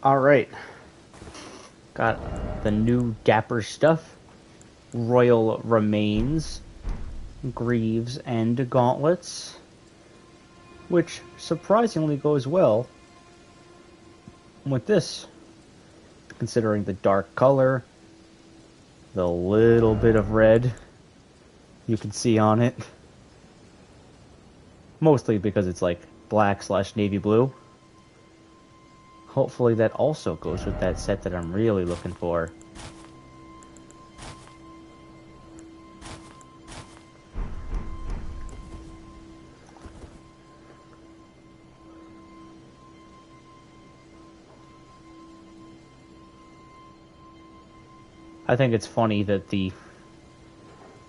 Alright, got the new Dapper stuff, Royal Remains, Greaves, and Gauntlets, which surprisingly goes well with this, considering the dark color, the little bit of red you can see on it, mostly because it's like black/navy blue. Hopefully that also goes with that set that I'm really looking for. I think it's funny that the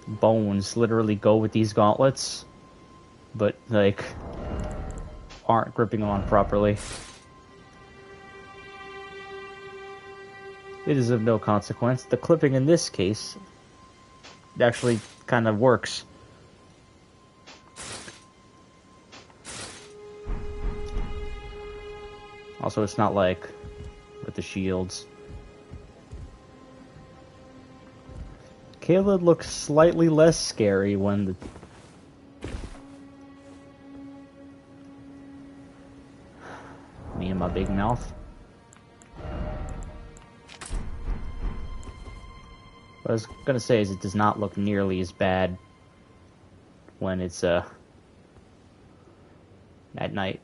bones literally go with these gauntlets, but, like, aren't gripping on properly. It is of no consequence. The clipping in this case actually kind of works. Also, it's not like with the shields. Caleb looks slightly less scary when the... Me and my big mouth. What I was gonna say is it does not look nearly as bad when it's at night.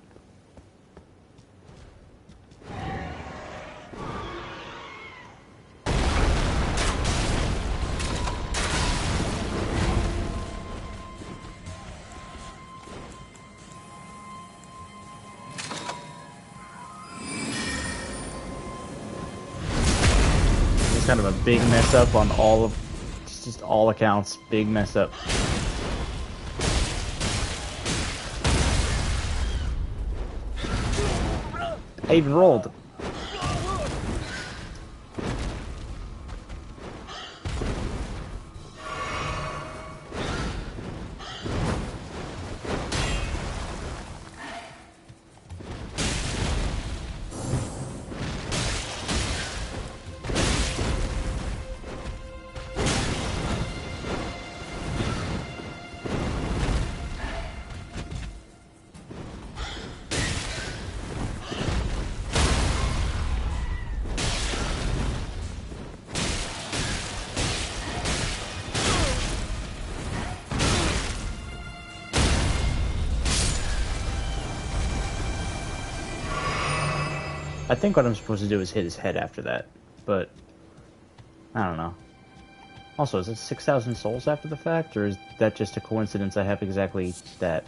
It's kind of a big mess up on just all accounts. Big mess up. I even rolled. I think what I'm supposed to do is hit his head after that, but I don't know. Also, is it 6,000 souls after the fact, or is that just a coincidence I have exactly that?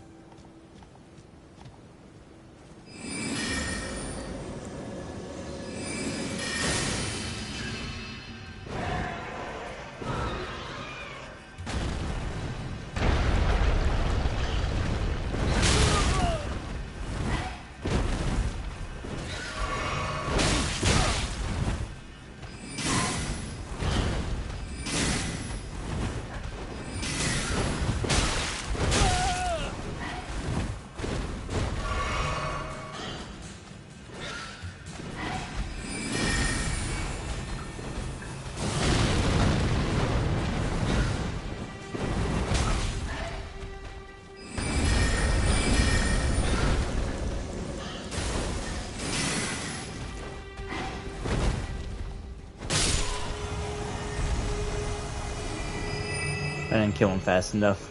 I didn't kill him fast enough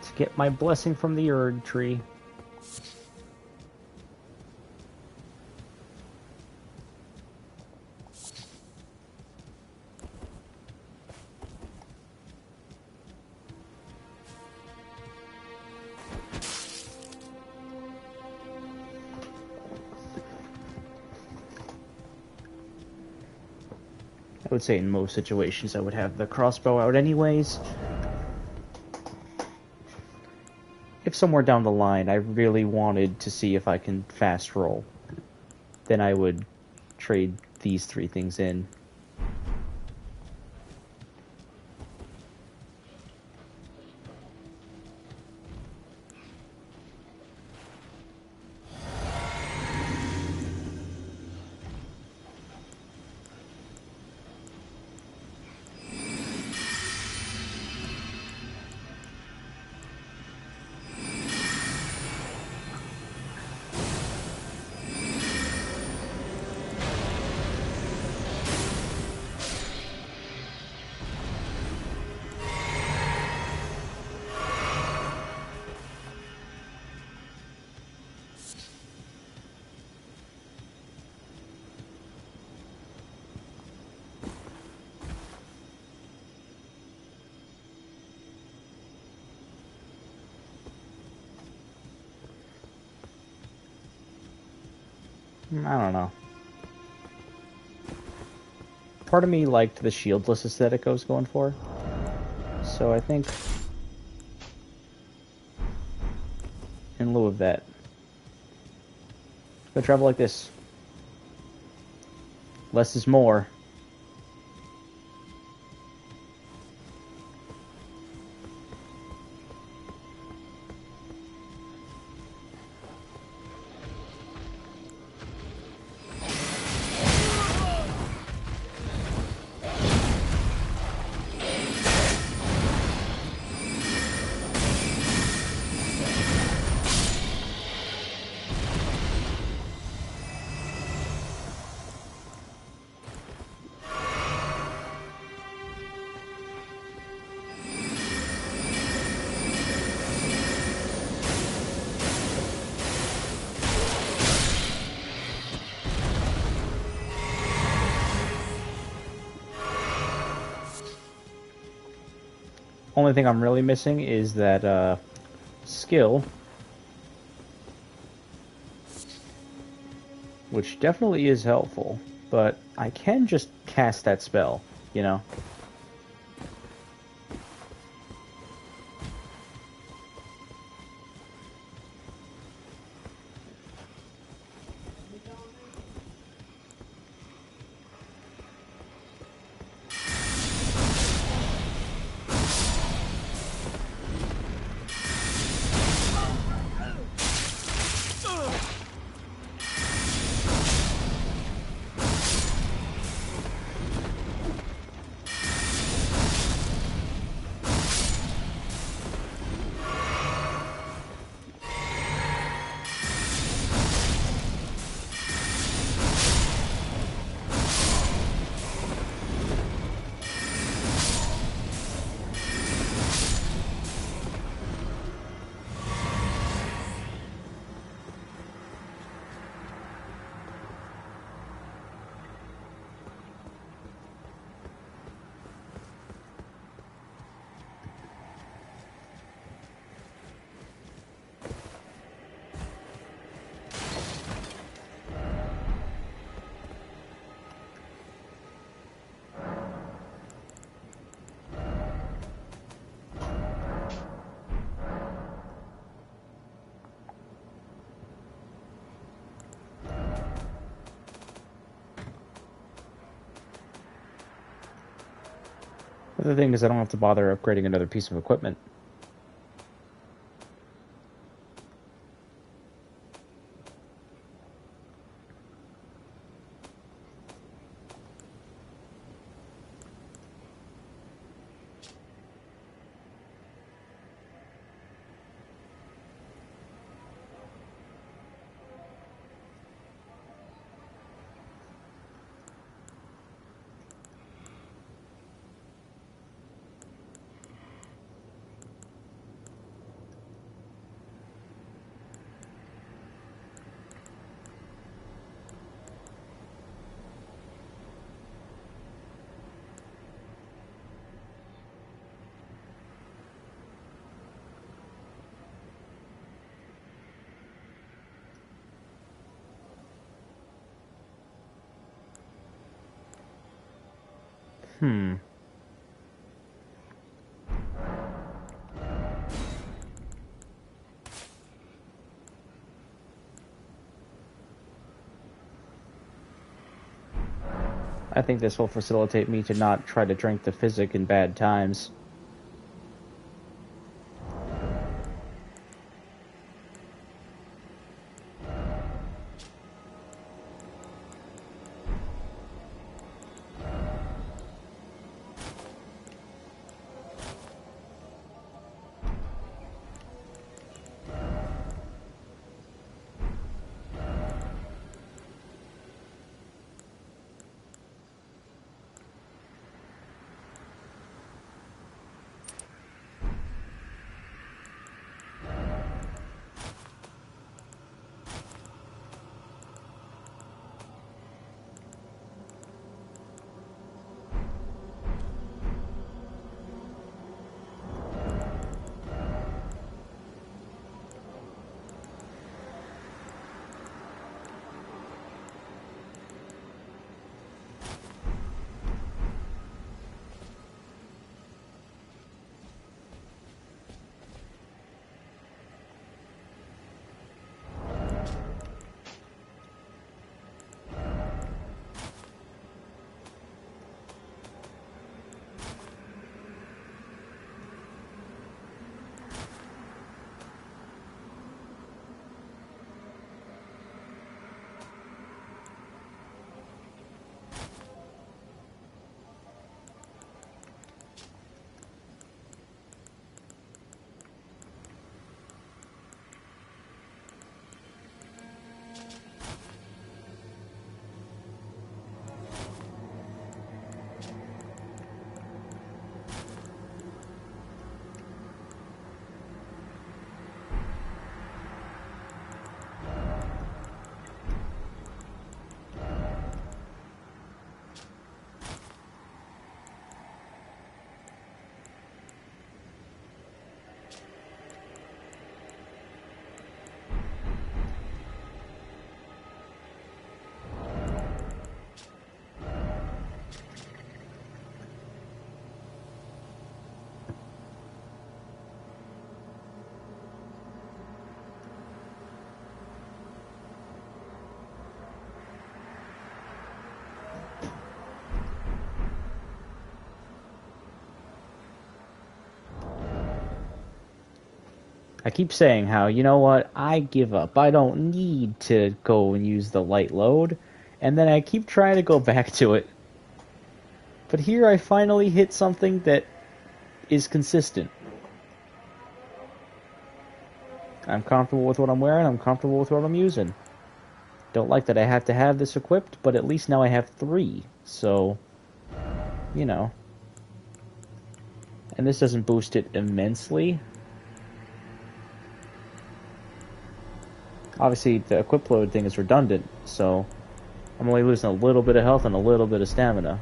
to get my blessing from the Erd tree. I would say in most situations I would have the crossbow out anyways. If somewhere down the line I really wanted to see if I can fast roll, then I would trade these three things in. I don't know. Part of me liked the shieldless aesthetic I was going for. So I think in lieu of that, go travel like this. Less is more. Only thing I'm really missing is that skill, which definitely is helpful, but I can just cast that spell, you know? The other thing is I don't have to bother upgrading another piece of equipment. Hmm. I think this will facilitate me to not try to drink the physic in bad times. I keep saying how, you know what, I give up. I don't need to go and use the light load. And then I keep trying to go back to it. But here I finally hit something that is consistent. I'm comfortable with what I'm wearing. I'm comfortable with what I'm using. Don't like that I have to have this equipped, but at least now I have 3. So, you know. And this doesn't boost it immensely. Obviously, the equip load thing is redundant, so I'm only losing a little bit of health and a little bit of stamina.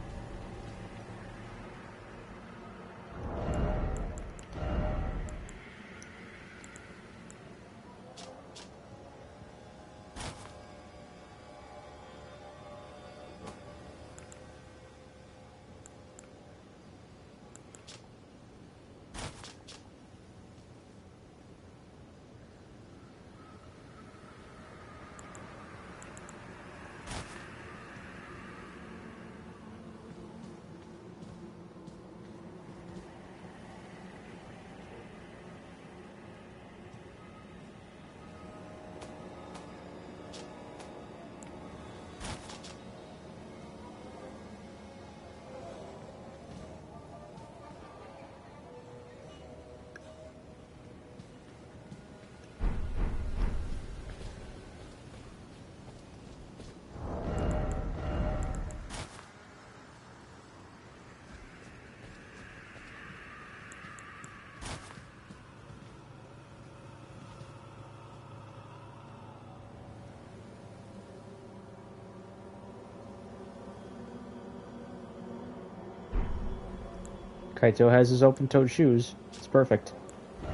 Kaito has his open-toed shoes. It's perfect. And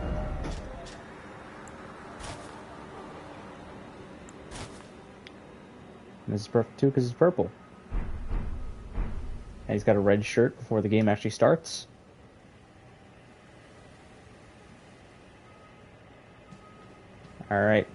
this is perfect too because it's purple. And he's got a red shirt before the game actually starts. Alright.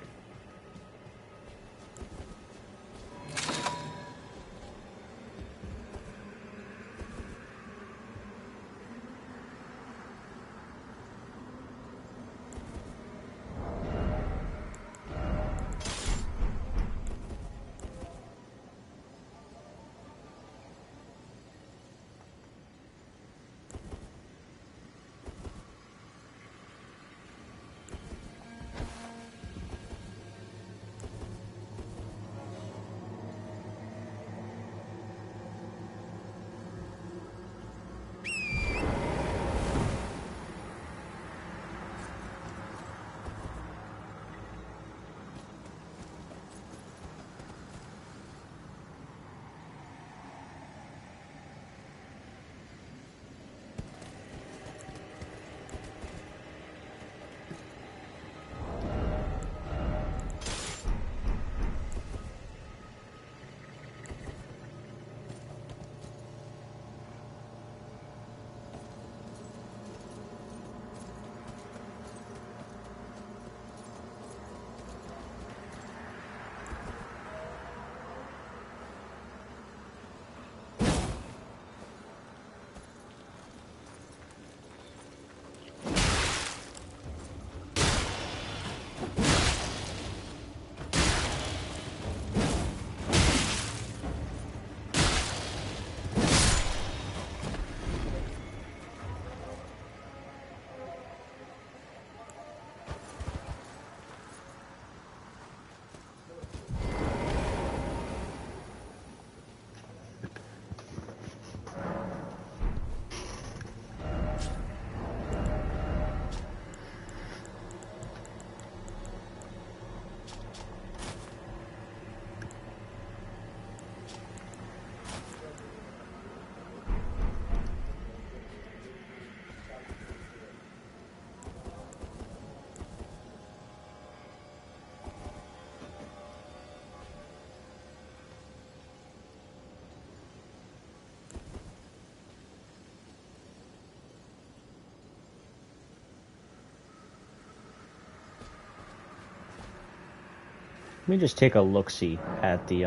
Let me just take a look-see at the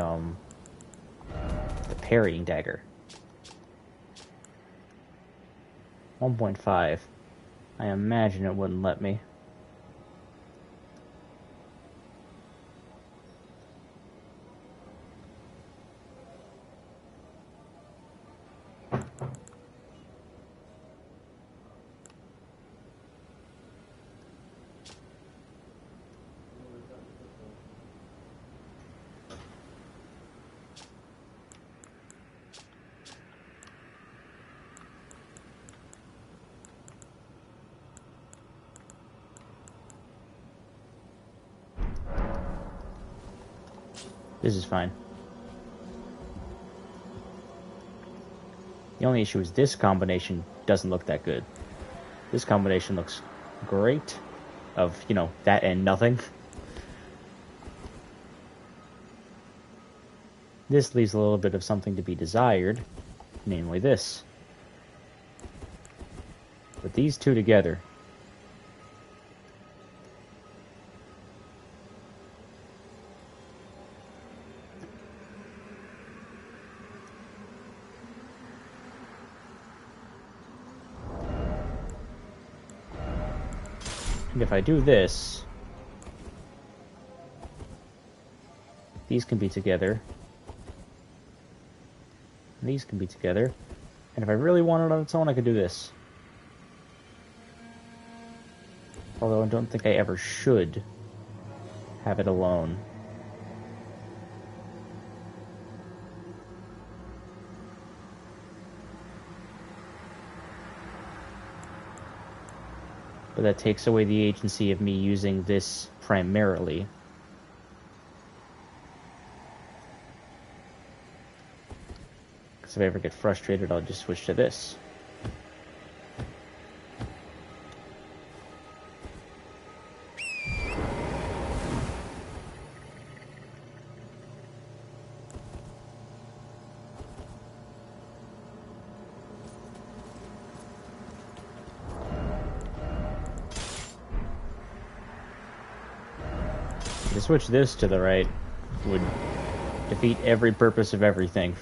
parrying dagger. 1.5. I imagine it wouldn't let me. This is fine. The only issue is this combination doesn't look that good. This combination looks great of, you know, that and nothing. This leaves a little bit of something to be desired, namely this. But these two together, and if I do this, these can be together, and these can be together, and if I really want it on its own, I could do this. Although I don't think I ever should have it alone. But that takes away the agency of me using this primarily. Because if I ever get frustrated, I'll just switch to this. To switch this to the right would defeat every purpose of everything.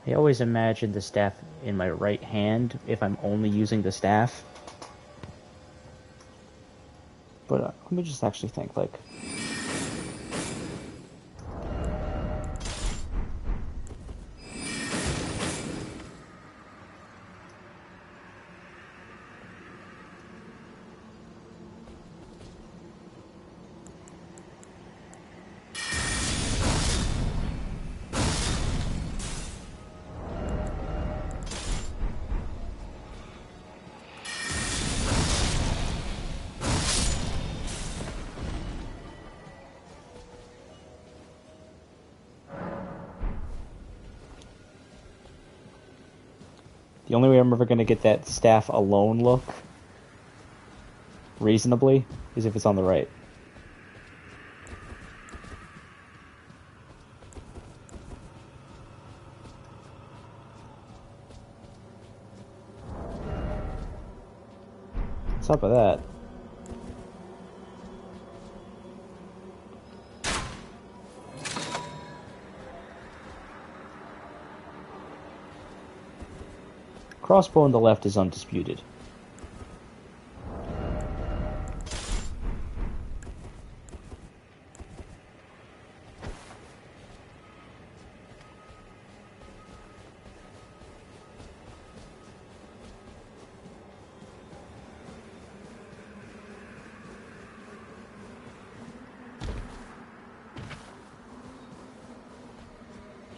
I always imagine the staff in my right hand if I'm only using the staff. But let me just actually think, like... The only way I'm ever going to get that staff alone look reasonably is if it's on the right. What's up with that? Crossbow on the left is undisputed.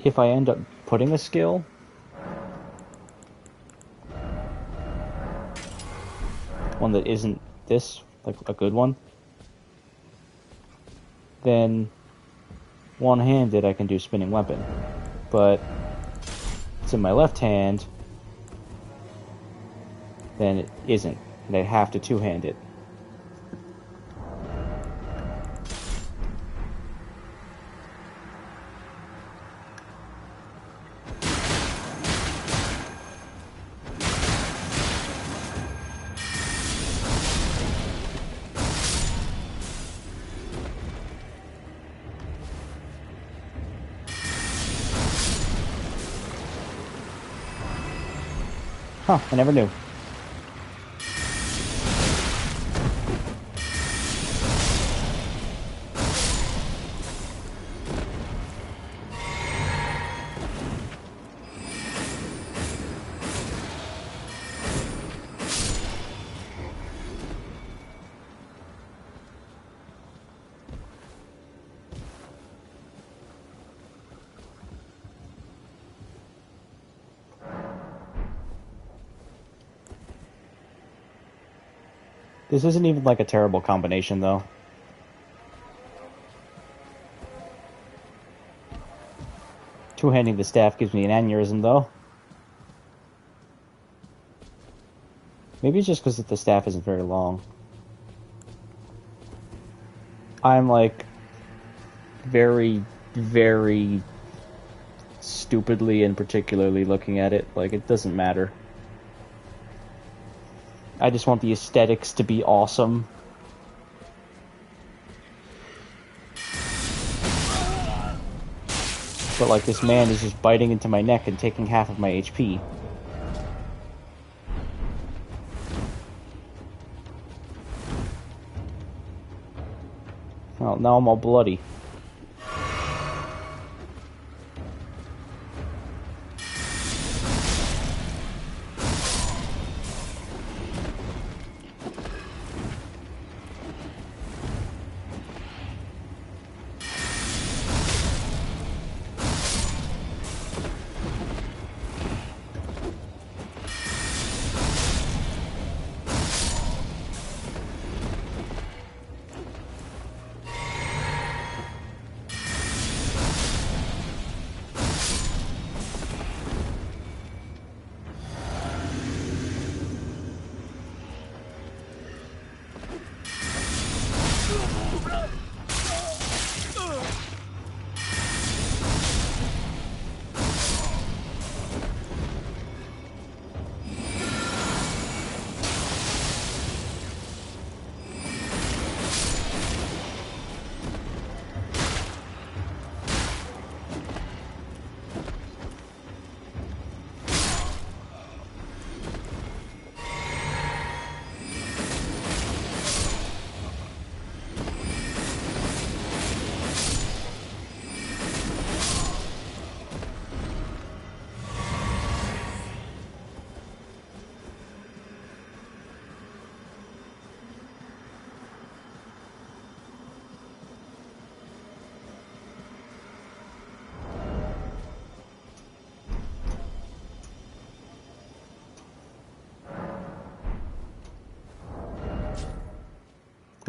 If I end up putting a skill, one that isn't this, like a good one, then one-handed I can do spinning weapon. But it's in my left hand, then it isn't, and I have to two-hand it. Huh, I never knew. This isn't even like a terrible combination, though. Two-handing the staff gives me an aneurysm, though. Maybe it's just because the staff isn't very long. I'm, like, very, very stupidly and particularly looking at it. Like, it doesn't matter. I just want the aesthetics to be awesome. But, like, this man is just biting into my neck and taking half of my HP. Well, now I'm all bloody.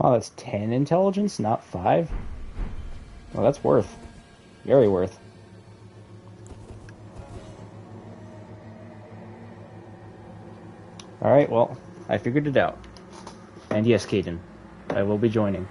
Oh, that's 10 intelligence, not 5? Well, that's worth. Very worth. Alright, well, I figured it out. And yes, Caden, I will be joining.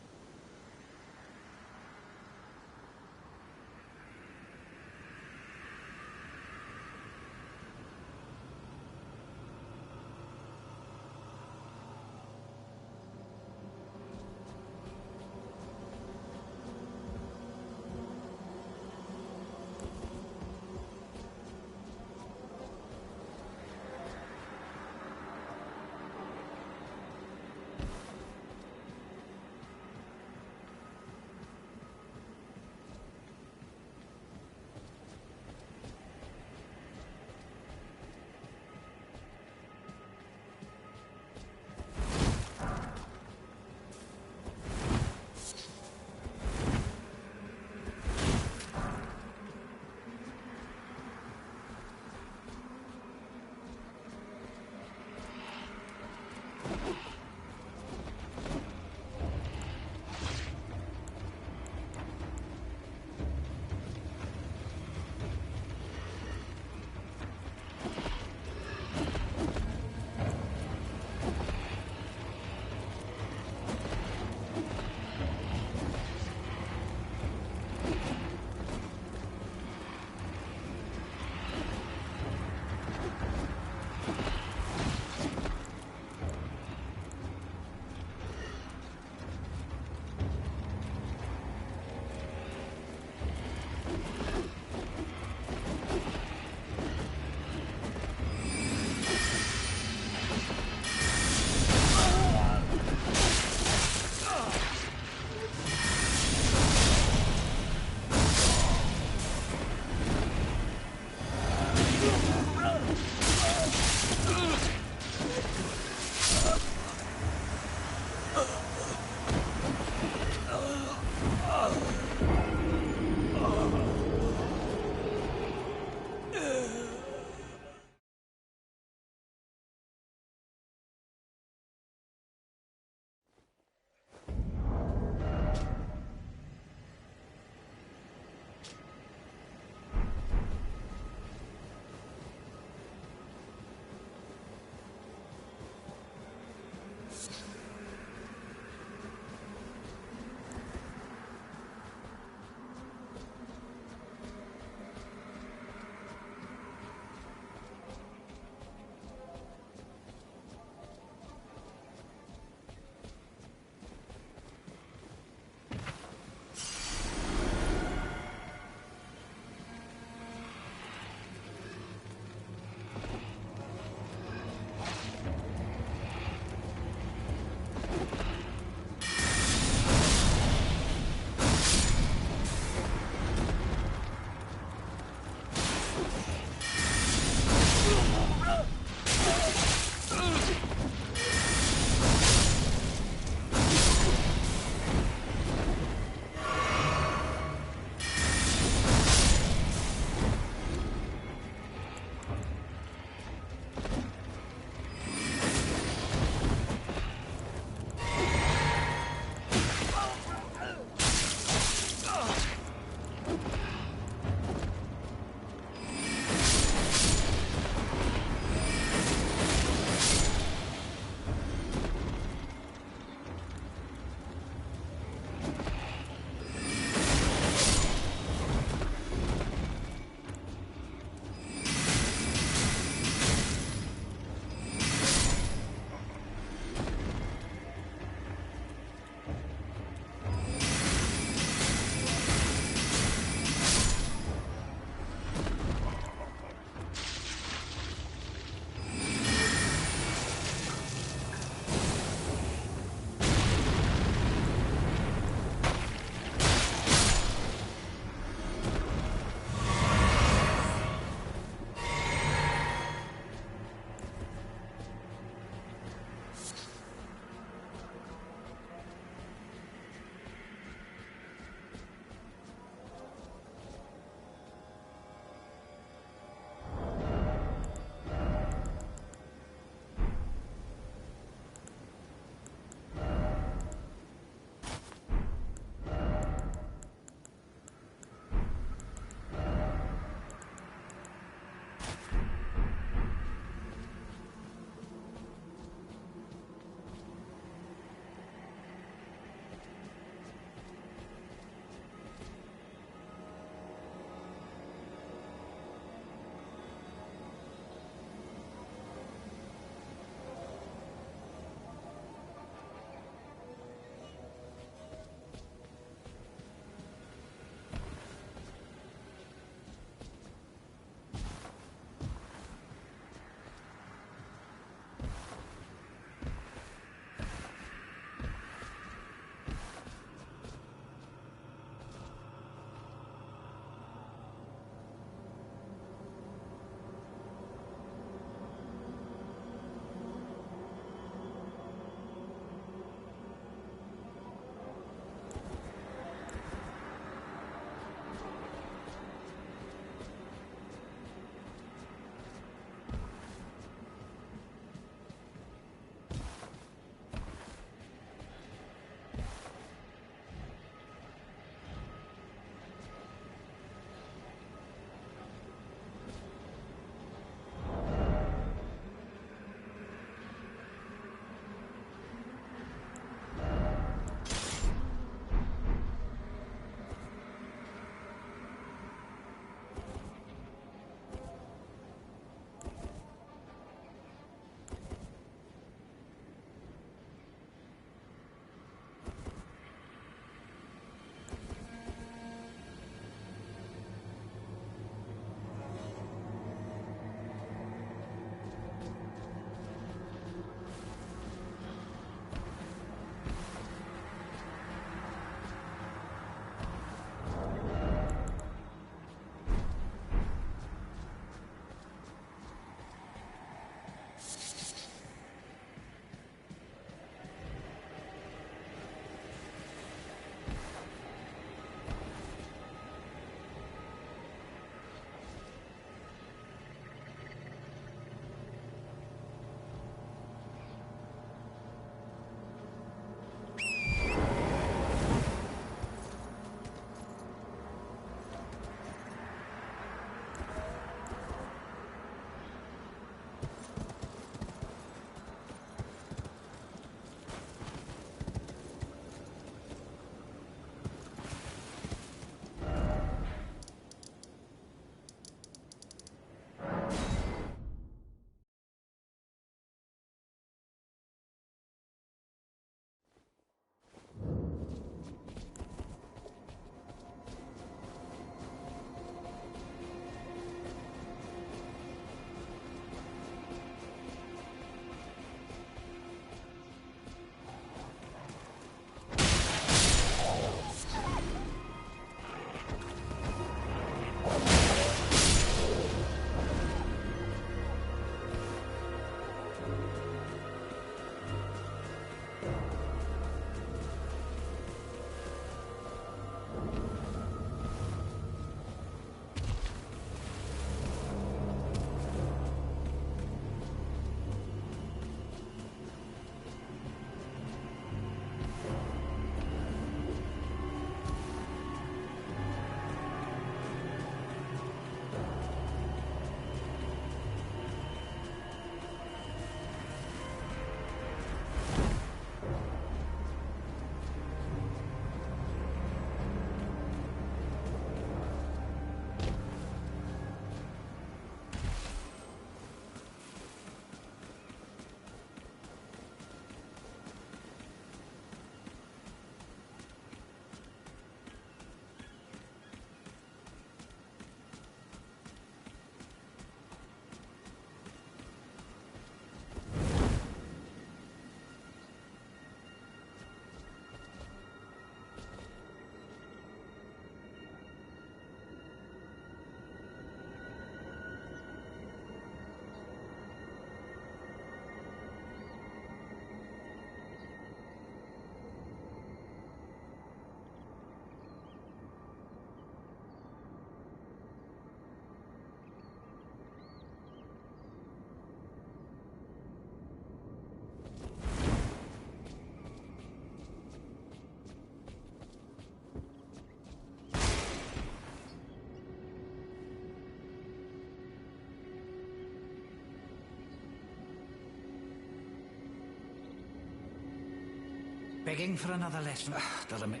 Begging for another lesson. Doesn't make...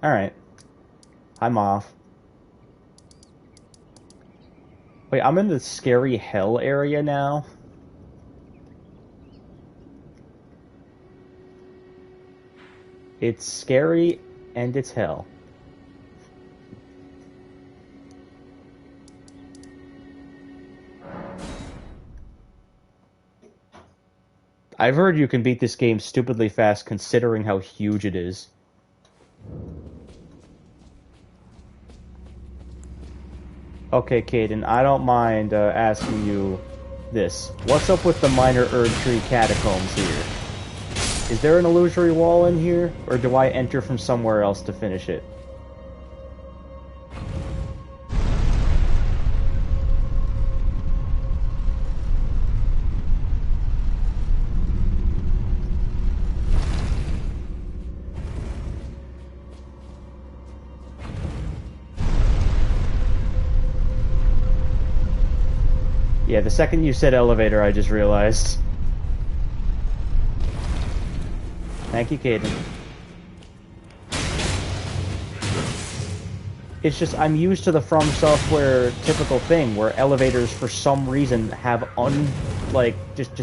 Alright. I'm off. Wait, I'm in the scary hell area now? It's scary and it's hell. I've heard you can beat this game stupidly fast considering how huge it is. Okay, Caden, I don't mind asking you this. What's up with the minor Erdtree catacombs here? Is there an illusory wall in here, or do I enter from somewhere else to finish it? Yeah, the second you said elevator, I just realized. Thank you, Caden. It's just, I'm used to the From Software typical thing, where elevators, for some reason, have just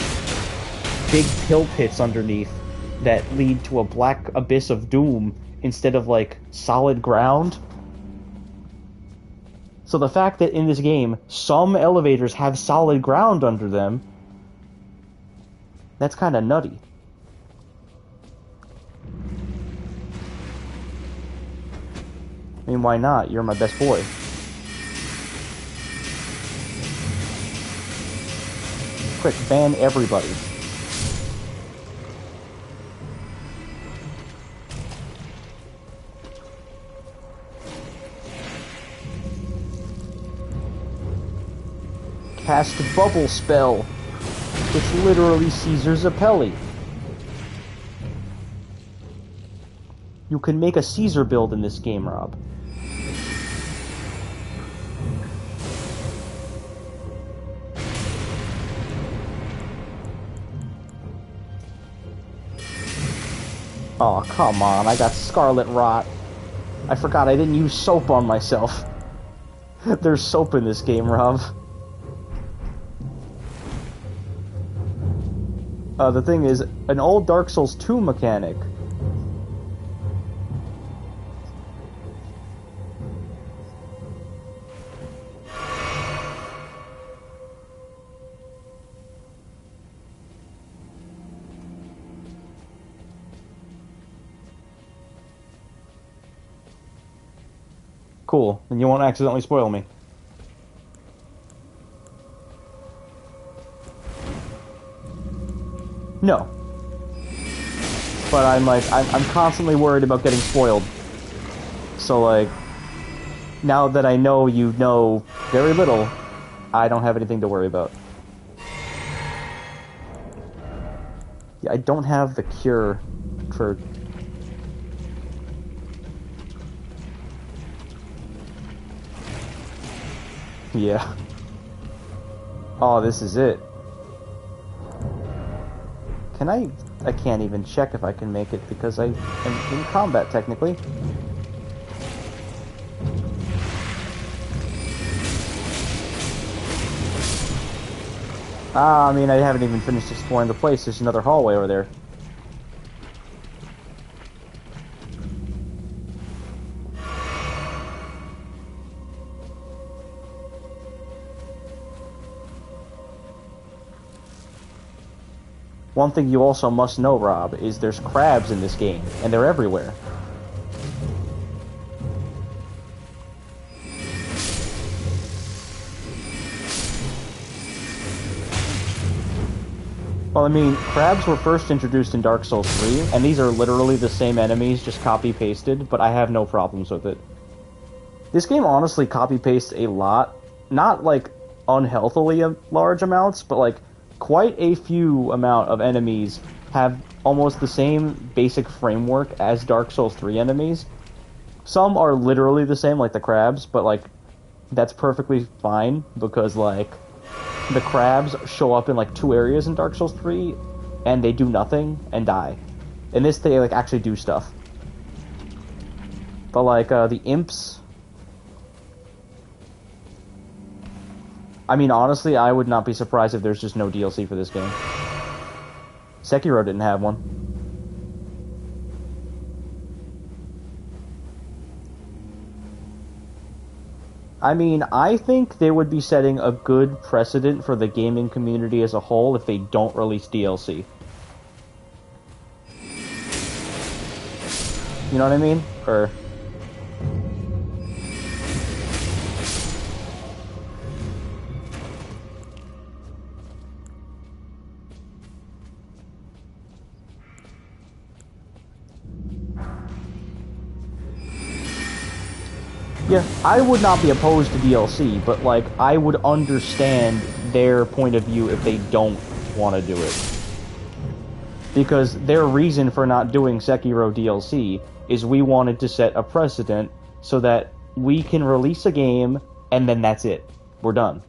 big pill pits underneath that lead to a black abyss of doom instead of, like, solid ground. So the fact that in this game, some elevators have solid ground under them, that's kind of nutty. I mean, why not? You're my best boy. Quick, ban everybody. Cast Bubble Spell, which literally Caesar Zappelli. You can make a Caesar build in this game, Rob. Oh, come on, I got Scarlet Rot. I forgot I didn't use soap on myself. There's soap in this game, Rob. The thing is, an old Dark Souls 2 mechanic. Cool, and you won't accidentally spoil me. No. But I'm constantly worried about getting spoiled. So, like, now that I know you know very little, I don't have anything to worry about. Yeah, I don't have the cure for... Yeah. Oh, this is it. Can I can't even check if I can make it because I am in combat, technically. I mean, I haven't even finished exploring the place. There's another hallway over there. One thing you also must know, Rob, is there's crabs in this game, and they're everywhere. Well, I mean, crabs were first introduced in Dark Souls 3, and these are literally the same enemies, just copy-pasted, but I have no problems with it. This game honestly copy-pastes a lot. Not, like, unhealthily large amounts, but, like, quite a few amount of enemies have almost the same basic framework as Dark Souls 3 enemies. Some are literally the same, like the crabs, but, like, that's perfectly fine, because, like, the crabs show up in, like, 2 areas in Dark Souls 3, and they do nothing, and die. In this, they, like, actually do stuff. But like the imps. I mean, honestly, I would not be surprised if there's just no DLC for this game. Sekiro didn't have one. I mean, I think they would be setting a good precedent for the gaming community as a whole if they don't release DLC. You know what I mean? Or... Yeah, I would not be opposed to DLC, but, like, I would understand their point of view if they don't want to do it. Because their reason for not doing Sekiro DLC is we wanted to set a precedent so that we can release a game, and then that's it. We're done.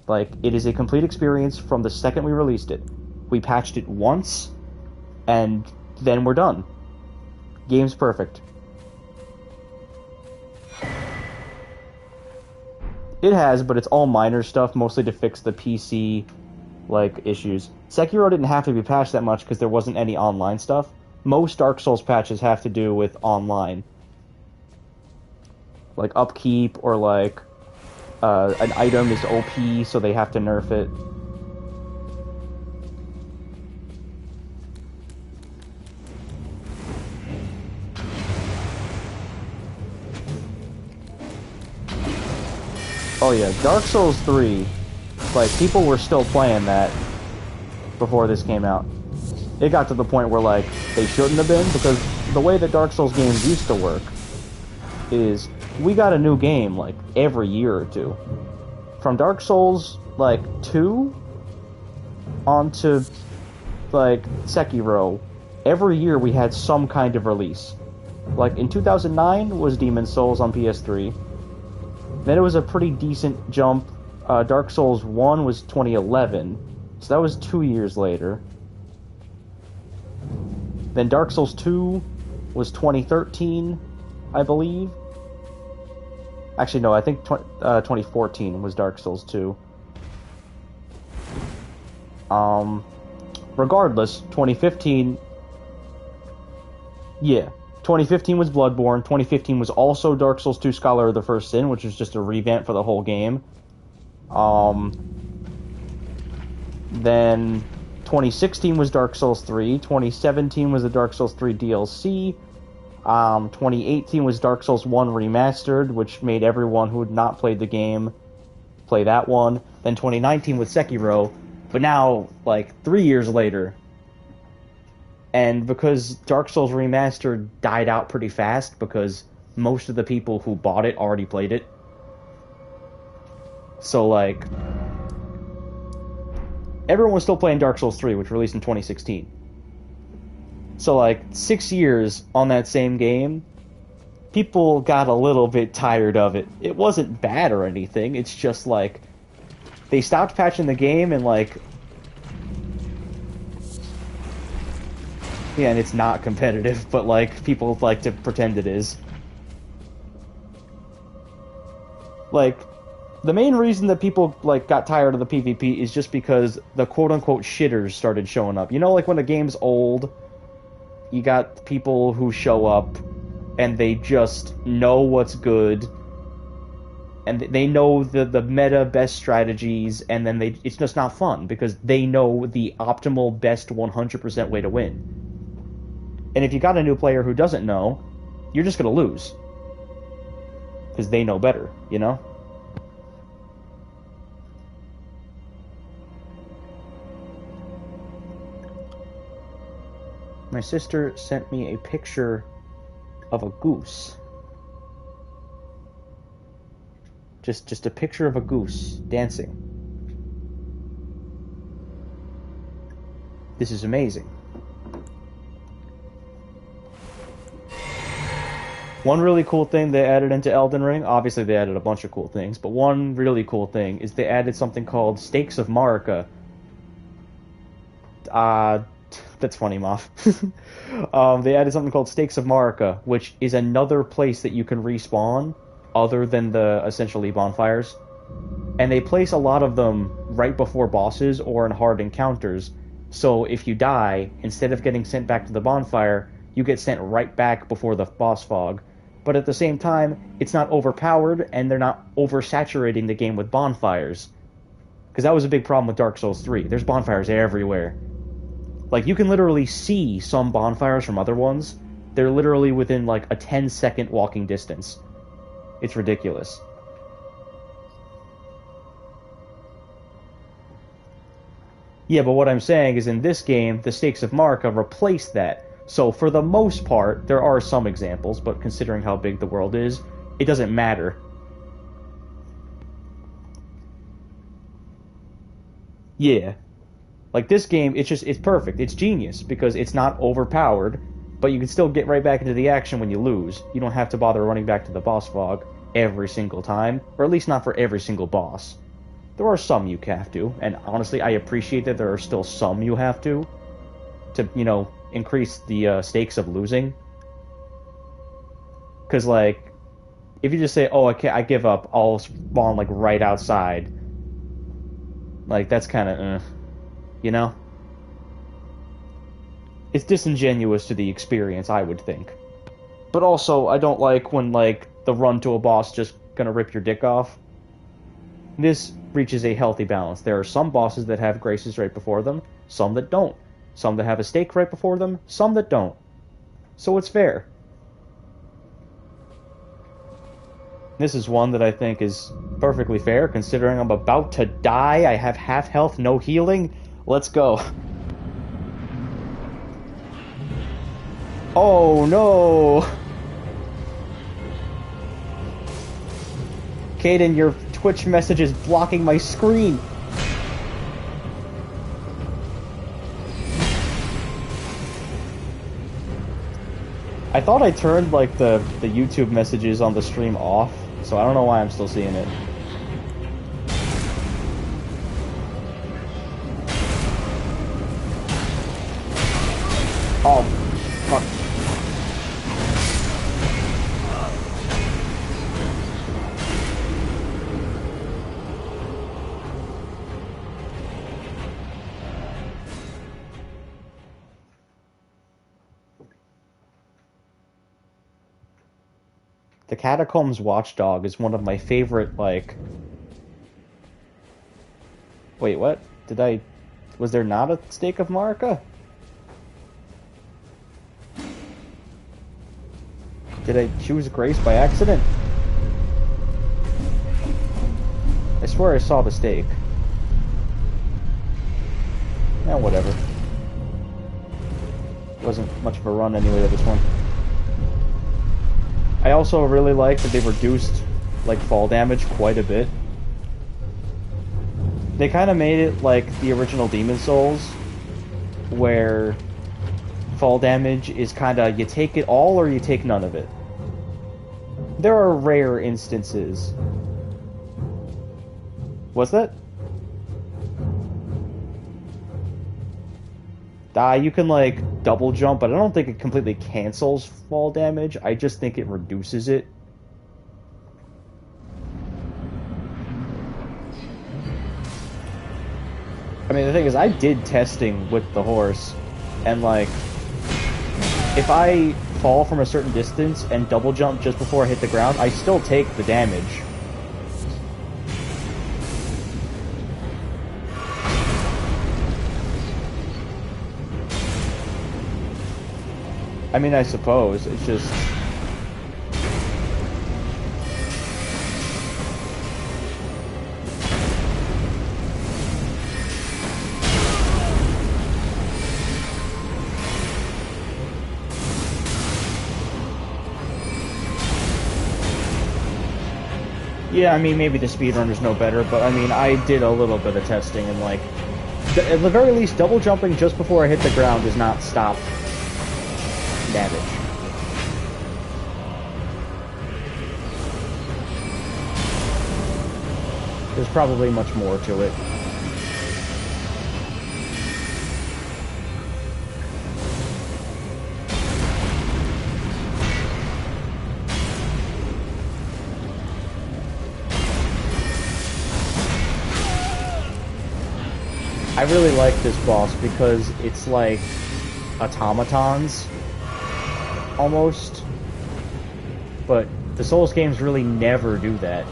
Like, it is a complete experience from the second we released it. We patched it once, and then we're done. Game's perfect. It has, but it's all minor stuff, mostly to fix the PC, like, issues. Sekiro didn't have to be patched that much because there wasn't any online stuff. Most Dark Souls patches have to do with online. Like, upkeep, or like, an item is OP, so they have to nerf it. Oh yeah, Dark Souls 3, like, people were still playing that before this came out. It got to the point where, like, they shouldn't have been, because the way that Dark Souls games used to work is, we got a new game, like, every year or two. From Dark Souls, like, 2 onto, like, Sekiro, every year we had some kind of release. Like, in 2009 was Demon's Souls on PS3. Then it was a pretty decent jump. Dark Souls 1 was 2011, so that was 2 years later. Then Dark Souls 2 was 2013, I believe. Actually, no, I think 2014 was Dark Souls 2. Regardless, 2015... Yeah. 2015 was Bloodborne. 2015 was also Dark Souls 2 Scholar of the First Sin, which was just a revamp for the whole game. Then 2016 was Dark Souls 3. 2017 was the Dark Souls 3 DLC. 2018 was Dark Souls 1 Remastered, which made everyone who had not played the game play that one. Then 2019 was Sekiro. But now, like, 3 years later... And because Dark Souls Remastered died out pretty fast, because most of the people who bought it already played it. So, like, everyone was still playing Dark Souls 3, which released in 2016. So, like, 6 years on that same game, people got a little bit tired of it. It wasn't bad or anything, it's just, like, they stopped patching the game and, like... Yeah, and it's not competitive, but, like, people like to pretend it is. Like, the main reason that people, like, got tired of the PvP is just because the quote-unquote shitters started showing up. You know, like, when a game's old, you got people who show up, and they just know what's good, and they know the meta best strategies, and then it's just not fun, because they know the optimal best 100% way to win. And if you got a new player who doesn't know, you're just going to lose. Because they know better, you know? My sister sent me a picture of a goose. Just a picture of a goose dancing. This is amazing. One really cool thing they added into Elden Ring, obviously they added a bunch of cool things, but one really cool thing is they added something called Stakes of Marika. That's funny, Moff. They added something called Stakes of Marika, which is another place that you can respawn other than the essentially bonfires. And they place a lot of them right before bosses or in hard encounters. So if you die, instead of getting sent back to the bonfire, you get sent right back before the boss fog. But at the same time, it's not overpowered, and they're not oversaturating the game with bonfires. Because that was a big problem with Dark Souls 3. There's bonfires everywhere. Like, you can literally see some bonfires from other ones. They're literally within, like, a 10-second walking distance. It's ridiculous. Yeah, but what I'm saying is in this game, the Stakes of Marika replace that. So for the most part, there are some examples, but considering how big the world is, it doesn't matter. Yeah. Like this game, it's perfect. It's genius because it's not overpowered, but you can still get right back into the action when you lose. You don't have to bother running back to the boss fog every single time, or at least not for every single boss. There are some you have to, and honestly, I appreciate that there are still some you have to, you know, increase the stakes of losing. Because, like, if you just say, oh, I give up, I'll spawn, like, right outside, like, that's kind of, you know? It's disingenuous to the experience, I would think. But also, I don't like when, like, the run to a boss just gonna rip your dick off. This reaches a healthy balance. There are some bosses that have graces right before them, some that don't. Some that have a stake right before them, some that don't. So it's fair. This is one that I think is perfectly fair, considering I'm about to die, I have half health, no healing. Let's go. Oh no! Caden, your Twitch message is blocking my screen. I thought I turned like the YouTube messages on the stream off, so I don't know why I'm still seeing it. Oh, fuck. The Catacombs Watchdog is one of my favorite, like... Wait, what? Was there not a Stake of Marika? Did I choose Grace by accident? I swear I saw the stake. Eh, whatever. Wasn't much of a run anyway to this one. I also really like that they reduced, like, fall damage quite a bit. They kind of made it like the original Demon Souls, where fall damage is kind of, you take it all or you take none of it. There are rare instances. What's that? You can, like, double jump, but I don't think it completely cancels fall damage. I just think it reduces it. I mean, the thing is, I did testing with the horse, and, like, if I fall from a certain distance and double jump just before I hit the ground, I still take the damage. I mean, I suppose, it's just... Yeah, I mean, maybe the speedrunners know better, but I mean, I did a little bit of testing, and, like, at the very least, double jumping just before I hit the ground does not stop damage. There's probably much more to it. I really like this boss because it's like automatons, almost. But the Souls games really never do that.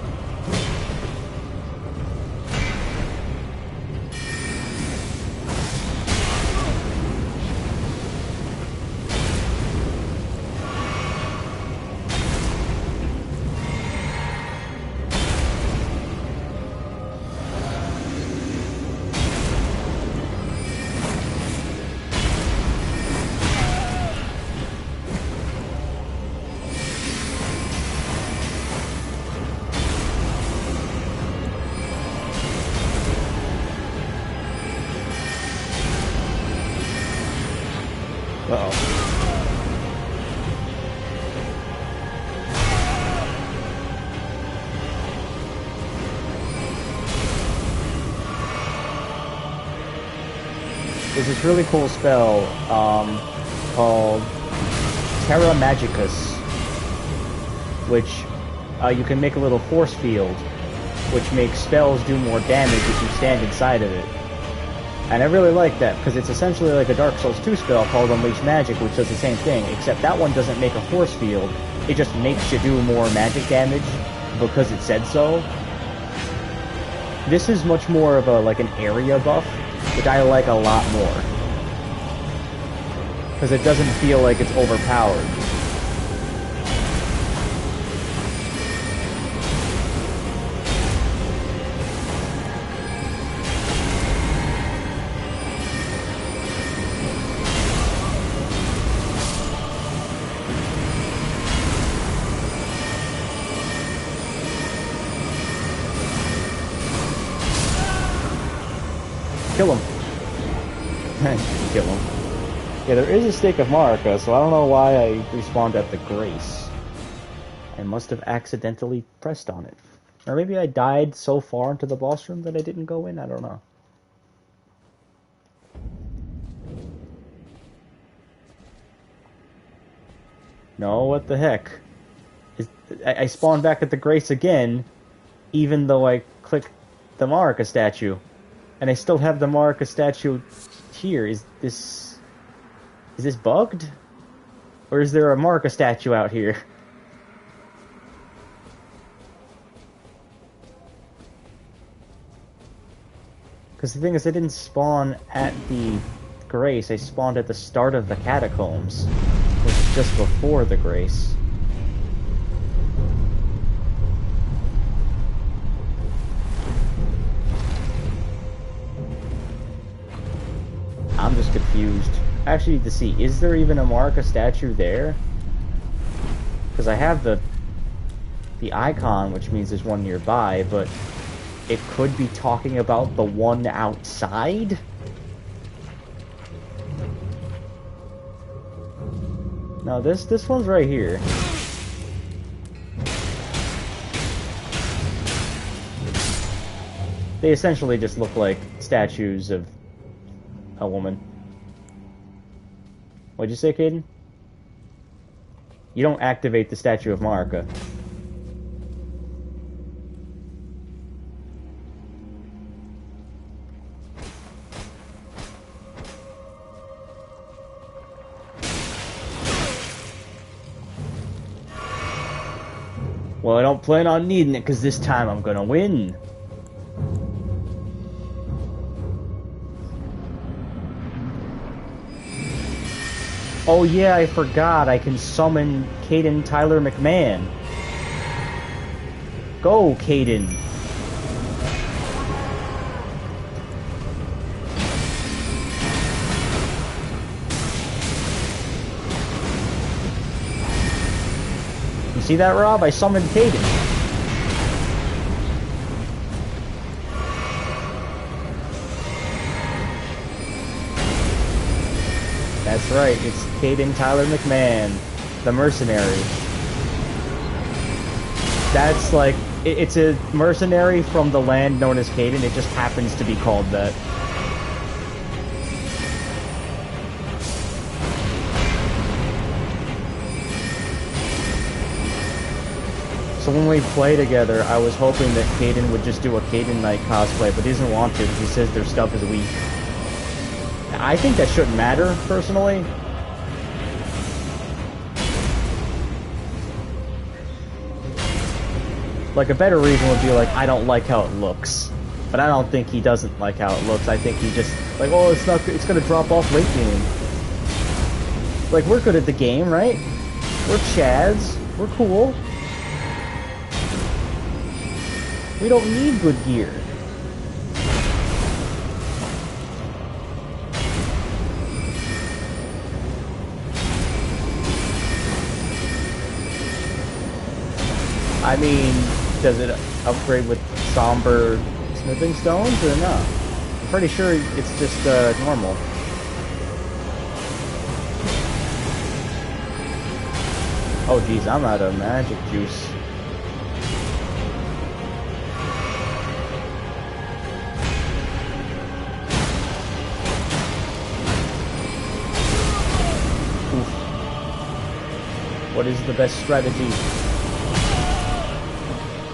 Uh-oh. There's this really cool spell called Terra Magicus, which you can make a little force field, which makes spells do more damage if you stand inside of it. And I really like that, because it's essentially like a Dark Souls 2 spell called Unleash Magic, which does the same thing, except that one doesn't make a force field, it just makes you do more magic damage because it said so. This is much more of a like an area buff, which I like a lot more. Because it doesn't feel like it's overpowered. Kill him. Kill him. Yeah, there is a Stake of Marika, so I don't know why I respawned at the Grace. I must have accidentally pressed on it. Or maybe I died so far into the boss room that I didn't go in, I don't know. No, what the heck? I spawned back at the Grace again, even though I clicked the Marika statue. And I still have the Marika statue here. Is this bugged? Or is there a Marika statue out here? Because the thing is, I didn't spawn at the Grace. I spawned at the start of the Catacombs, which is just before the Grace. I'm just confused. I actually need to see, is there even a Marika statue there? Because I have the icon, which means there's one nearby, but it could be talking about the one outside? No, this one's right here. They essentially just look like statues of a woman. What'd you say, Caden? You don't activate the statue of Marika. Well, I don't plan on needing it, because this time I'm gonna win. Oh yeah, I forgot. I can summon Caden Tyler McMahon. Go, Caden. You see that, Rob? I summoned Caden. That's right, it's Caden Tyler McMahon, the mercenary. That's like, it's a mercenary from the land known as Caden, it just happens to be called that. So when we play together, I was hoping that Caden would just do a Caden Knight cosplay, but he doesn't want to because he says their stuff is weak. I think that shouldn't matter, personally. Like, a better reason would be like, I don't like how it looks. But I don't think he doesn't like how it looks. I think he just, like, oh, it's gonna drop off late game. Like, we're good at the game, right? We're Chads. We're cool. We don't need good gear. I mean, does it upgrade with somber smithing stones or not? I'm pretty sure it's just normal. Oh geez, I'm out of magic juice. Oof. What is the best strategy?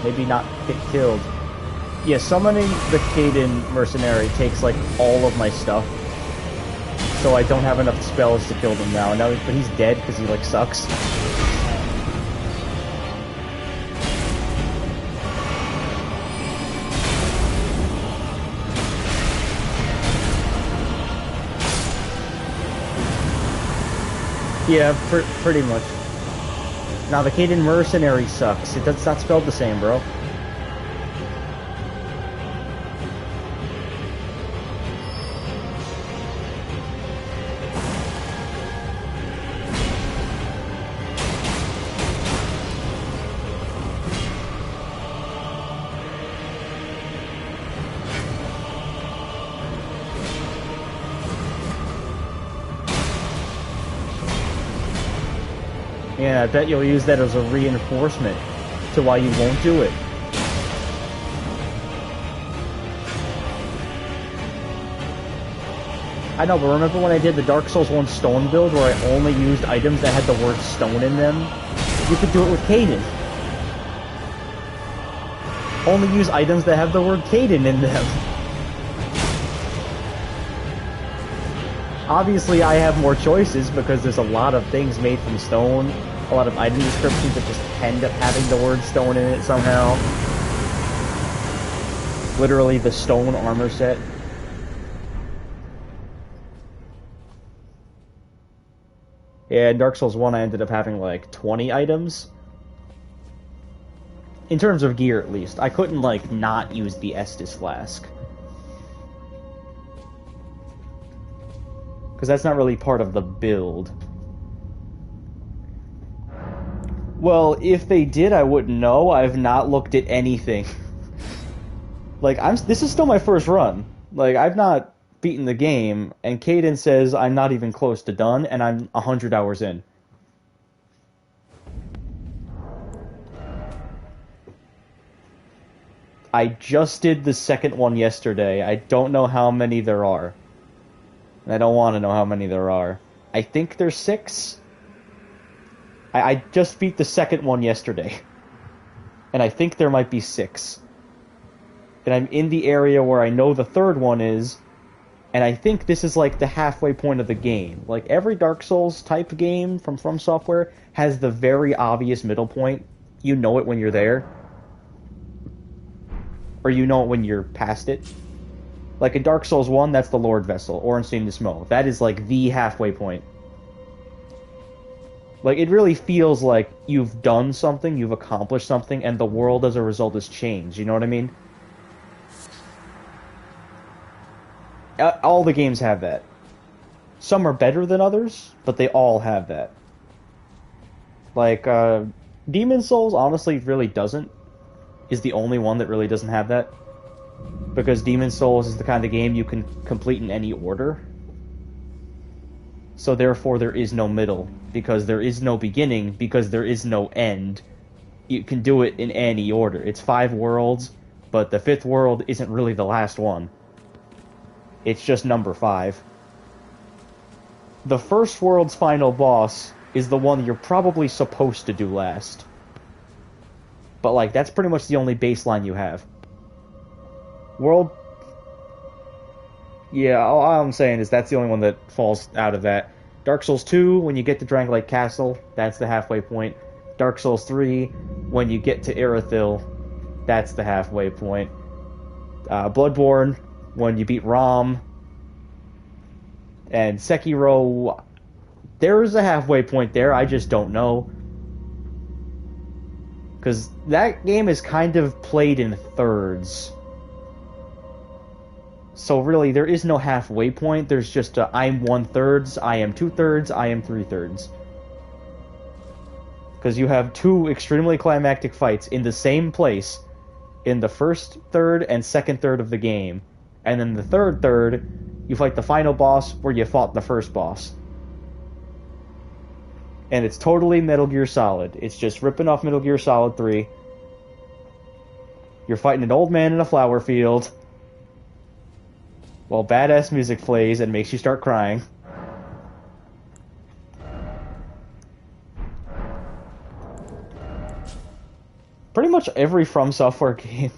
Maybe not get killed. Yeah, summoning the Caden mercenary takes like all of my stuff. So I don't have enough spells to kill them now. But he's dead because he like sucks. Yeah, pretty much. Now the Caden mercenary sucks. It's not spelled the same, bro. Yeah, I bet you'll use that as a reinforcement to why you won't do it. I know, but remember when I did the Dark Souls 1 stone build where I only used items that had the word stone in them? You could do it with Caden. Only use items that have the word Caden in them. Obviously, I have more choices because there's a lot of things made from stone, a lot of item descriptions that just end up having the word stone in it somehow. Literally the stone armor set. Yeah, in Dark Souls 1 I ended up having like 20 items. In terms of gear, at least. I couldn't like not use the Estus flask. Because that's not really part of the build. Well, if they did, I wouldn't know. I've not looked at anything. Like, this is still my first run. Like, I've not beaten the game, and Caden says I'm not even close to done, and I'm 100 hours in. I just did the second one yesterday. I don't know how many there are. And I don't want to know how many there are. I think there's 6. I just beat the second one yesterday. And I think there might be 6. And I'm in the area where I know the third one is, and I think this is like the halfway point of the game. Like, every Dark Souls type game from Software has the very obvious middle point. You know it when you're there. Or you know it when you're past it. Like in Dark Souls 1, that's the Lord Vessel, Ornstein Nismo. That is like the halfway point. Like, it really feels like you've done something, you've accomplished something, and the world as a result has changed, you know what I mean? All the games have that. Some are better than others, but they all have that. Like, Demon Souls honestly really doesn't. Is the only one that really doesn't have that. Because Demon Souls is the kind of game you can complete in any order. So therefore there is no middle. Because there is no beginning, because there is no end. You can do it in any order. It's 5 worlds, but the 5th world isn't really the last one. It's just number 5. The first world's final boss is the one you're probably supposed to do last. But, like, that's pretty much the only baseline you have. World... Yeah, all I'm saying is that's the only one that falls out of that. Dark Souls 2, when you get to Dranglake Castle, that's the halfway point. Dark Souls 3, when you get to Irithyll, that's the halfway point. Bloodborne, when you beat Rom. And Sekiro, there's a halfway point there, I just don't know. Because that game is kind of played in thirds. So really, there is no halfway point, there's just a I'm 1/3, I am 2/3, I am 3/3. Because you have two extremely climactic fights in the same place in the first third and second third of the game. And then the third third, you fight the final boss where you fought the first boss. And it's totally Metal Gear Solid. It's just ripping off Metal Gear Solid 3. You're fighting an old man in a flower field. While badass music plays and makes you start crying. Pretty much every From Software game.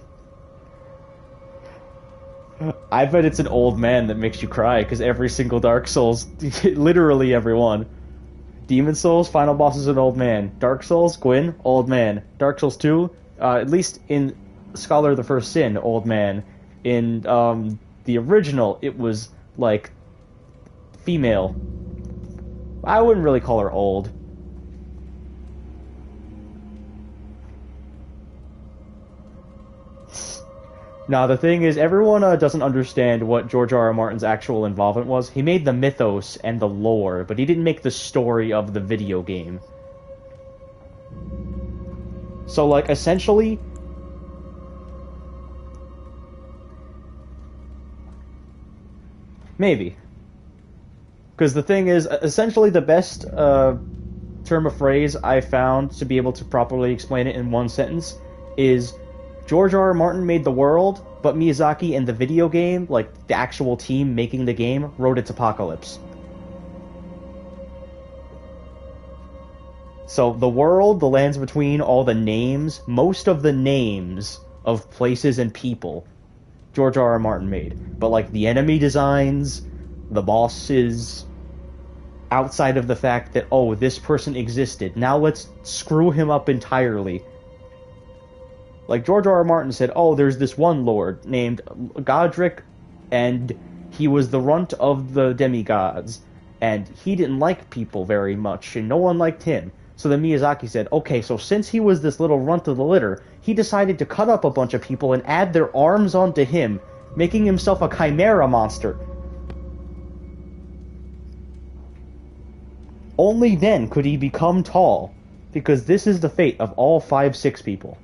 I bet it's an old man that makes you cry, because every single Dark Souls, literally every one. Demon Souls, final boss is an old man. Dark Souls, Gwyn, old man. Dark Souls 2, at least in Scholar of the First Sin, old man. In the original, it was, like, female. I wouldn't really call her old. Now, the thing is, everyone doesn't understand what George R. R. Martin's actual involvement was. He made the mythos and the lore, but he didn't make the story of the video game. So, like, essentially... Maybe. Because the thing is, essentially the best term of phrase I found to be able to properly explain it in one sentence is... George R. R. Martin made the world, but Miyazaki and the video game, like the actual team making the game, wrote its apocalypse. So the world, the lands between, all the names, most of the names of places and people, George R. R. Martin made. But like the enemy designs, the bosses, outside of the fact that, oh, this person existed, now let's screw him up entirely. Like, George R. R. Martin said, oh, there's this one lord named Godric, and he was the runt of the demigods, and he didn't like people very much, and no one liked him. So then Miyazaki said, okay, so since he was this little runt of the litter, he decided to cut up a bunch of people and add their arms onto him, making himself a chimera monster. Only then could he become tall, because this is the fate of all 5'6" people.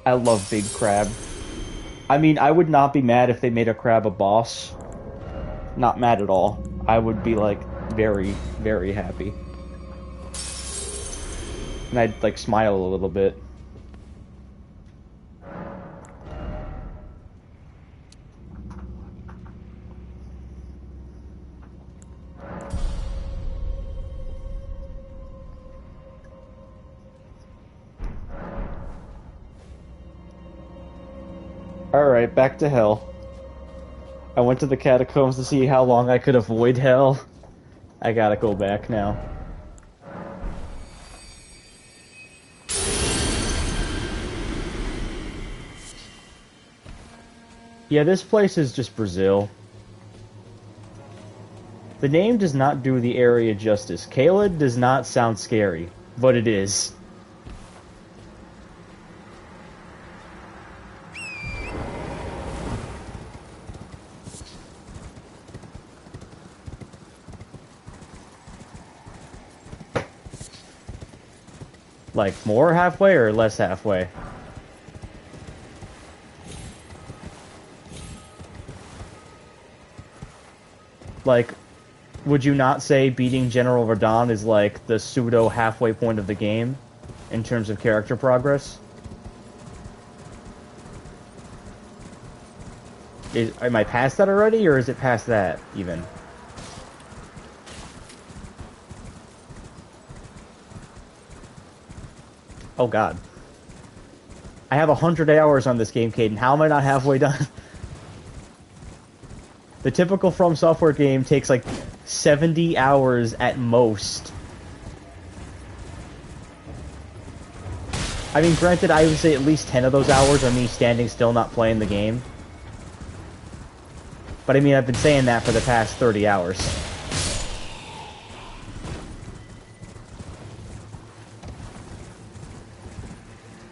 I love Big Crab. I mean, I would not be mad if they made a crab a boss. Not mad at all. I would be, like, very, very happy. And I'd, like, smile a little bit. Alright, back to hell. I went to the catacombs to see how long I could avoid hell. I gotta go back now. Yeah, this place is just Brazil. The name does not do the area justice. Caelid does not sound scary, but it is. Like, more halfway or less halfway? Like, would you not say beating General Radon is like the pseudo halfway point of the game in terms of character progress? Am I past that already, or is it past that even? Oh god. I have 100 hours on this game, Caden. How am I not halfway done? The typical From Software game takes like 70 hours at most. I mean, granted, I would say at least 10 of those hours are me standing still not playing the game. But I mean, I've been saying that for the past 30 hours.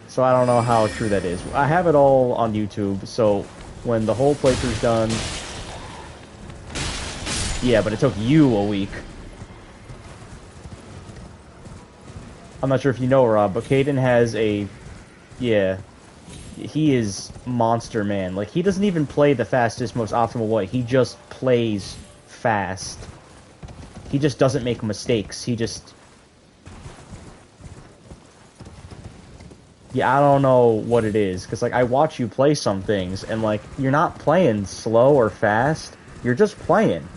So I don't know how true that is. I have it all on YouTube, so when the whole playthrough's done... Yeah, but it took you a week. I'm not sure if you know, Rob, but Caden has a... Yeah. He is monster, man. Like, he doesn't even play the fastest, most optimal way. He just plays fast. He just doesn't make mistakes. He just... Yeah, I don't know what it is, because, like, I watch you play some things, and, like, you're not playing slow or fast. You're just playing.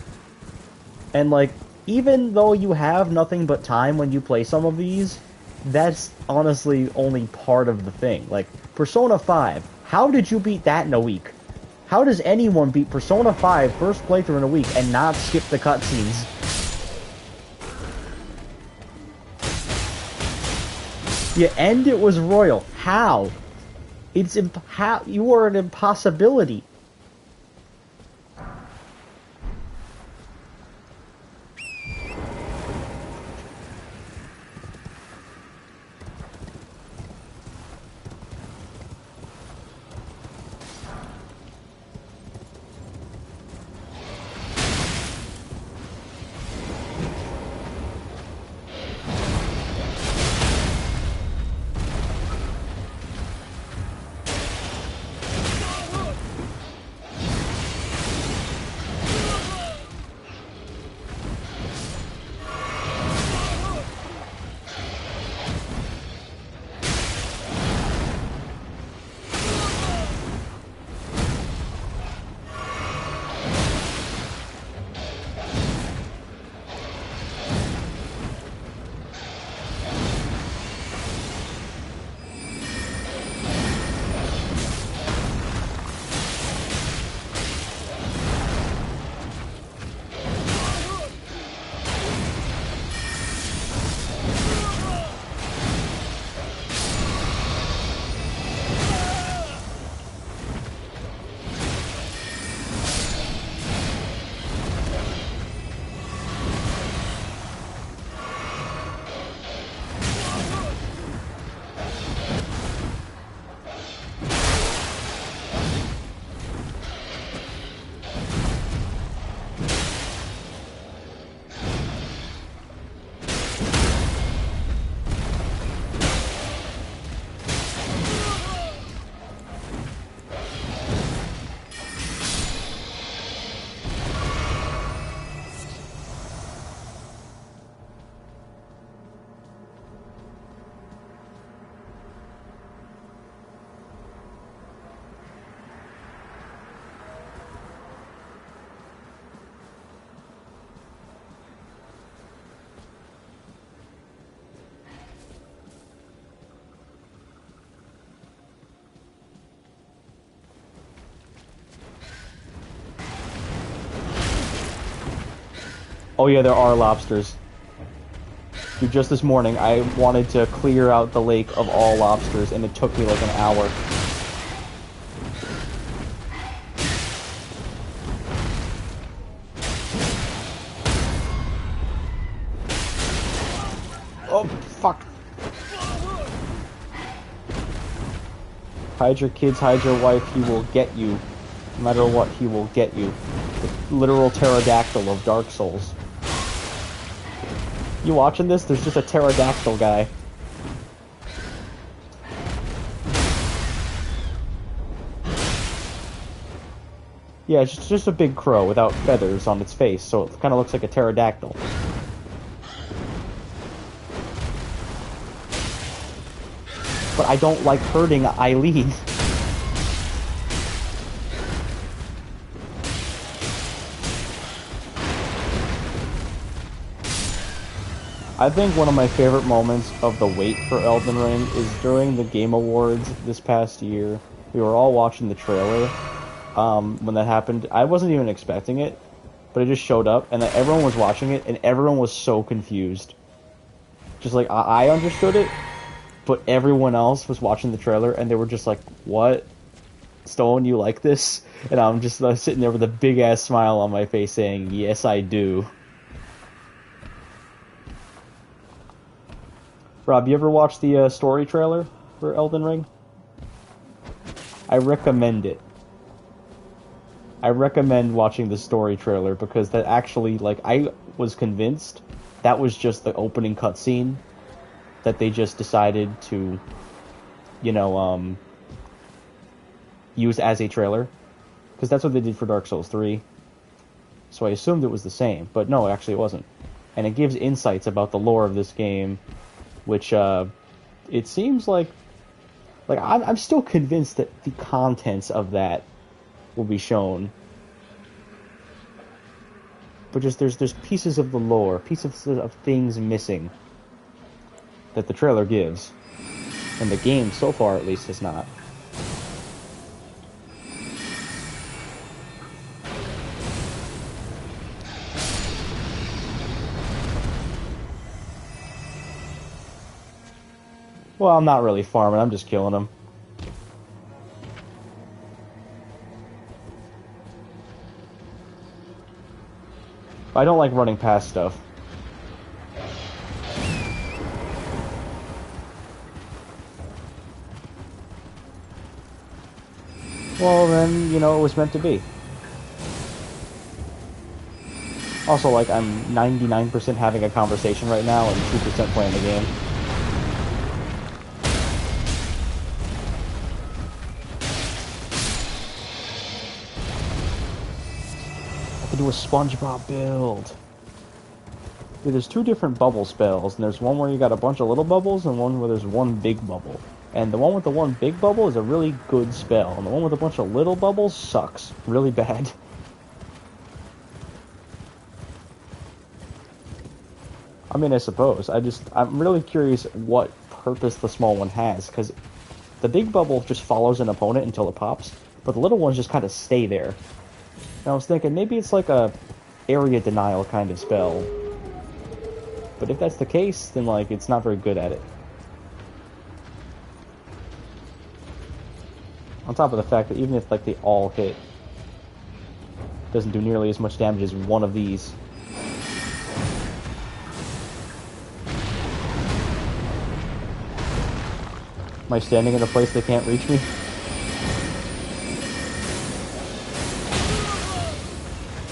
And, like, even though you have nothing but time when you play some of these, that's honestly only part of the thing. Like, Persona 5, how did you beat that in a week? How does anyone beat Persona 5 first playthrough in a week and not skip the cutscenes? Yeah, and it was royal. How? It's how you are an impossibility. Oh yeah, there are lobsters. Dude, just this morning, I wanted to clear out the lake of all lobsters, and it took me like an hour. Oh, fuck. Hide your kids, hide your wife, he will get you. No matter what, he will get you. The literal pterodactyl of Dark Souls. You watching this? There's just a pterodactyl guy. Yeah, it's just a big crow without feathers on its face, so it kind of looks like a pterodactyl. But I don't like hurting Eileen. I think one of my favorite moments of the wait for Elden Ring is during the Game Awards this past year. We were all watching the trailer when that happened. I wasn't even expecting it, but it just showed up, and everyone was watching it, and everyone was so confused. Just like, I understood it, but everyone else was watching the trailer, and they were just like, what? Stone, you like this? And I'm just sitting there with a big-ass smile on my face saying, yes, I do. Rob, you ever watched the story trailer for Elden Ring? I recommend it. I recommend watching the story trailer because that actually, like, I was convinced that was just the opening cutscene that they just decided to, you know, use as a trailer. Because that's what they did for Dark Souls 3. So I assumed it was the same, but no, actually it wasn't. And it gives insights about the lore of this game, which, it seems like I'm still convinced that the contents of that will be shown. But just there's pieces of the lore, pieces of things missing that the trailer gives. And the game, so far at least, has not. Well, I'm not really farming, I'm just killing them. I don't like running past stuff. Well, then, you know, it was meant to be. Also, like, I'm 99% having a conversation right now and 2% playing the game. I can do a SpongeBob build. Yeah, there's two different bubble spells, and there's one where you got a bunch of little bubbles, and one where there's one big bubble. And the one with the one big bubble is a really good spell, and the one with a bunch of little bubbles sucks really bad. I mean, I suppose. I'm really curious what purpose the small one has, because the big bubble just follows an opponent until it pops, but the little ones just kind of stay there. And I was thinking, maybe it's like a area denial kind of spell. But if that's the case, then, like, it's not very good at it. On top of the fact that even if, like, they all hit, it doesn't do nearly as much damage as one of these. Am I standing in a place they can't reach me?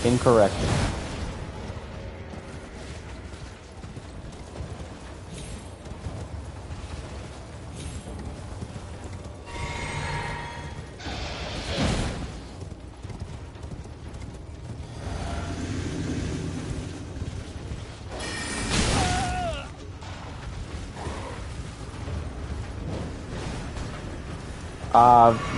Incorrect.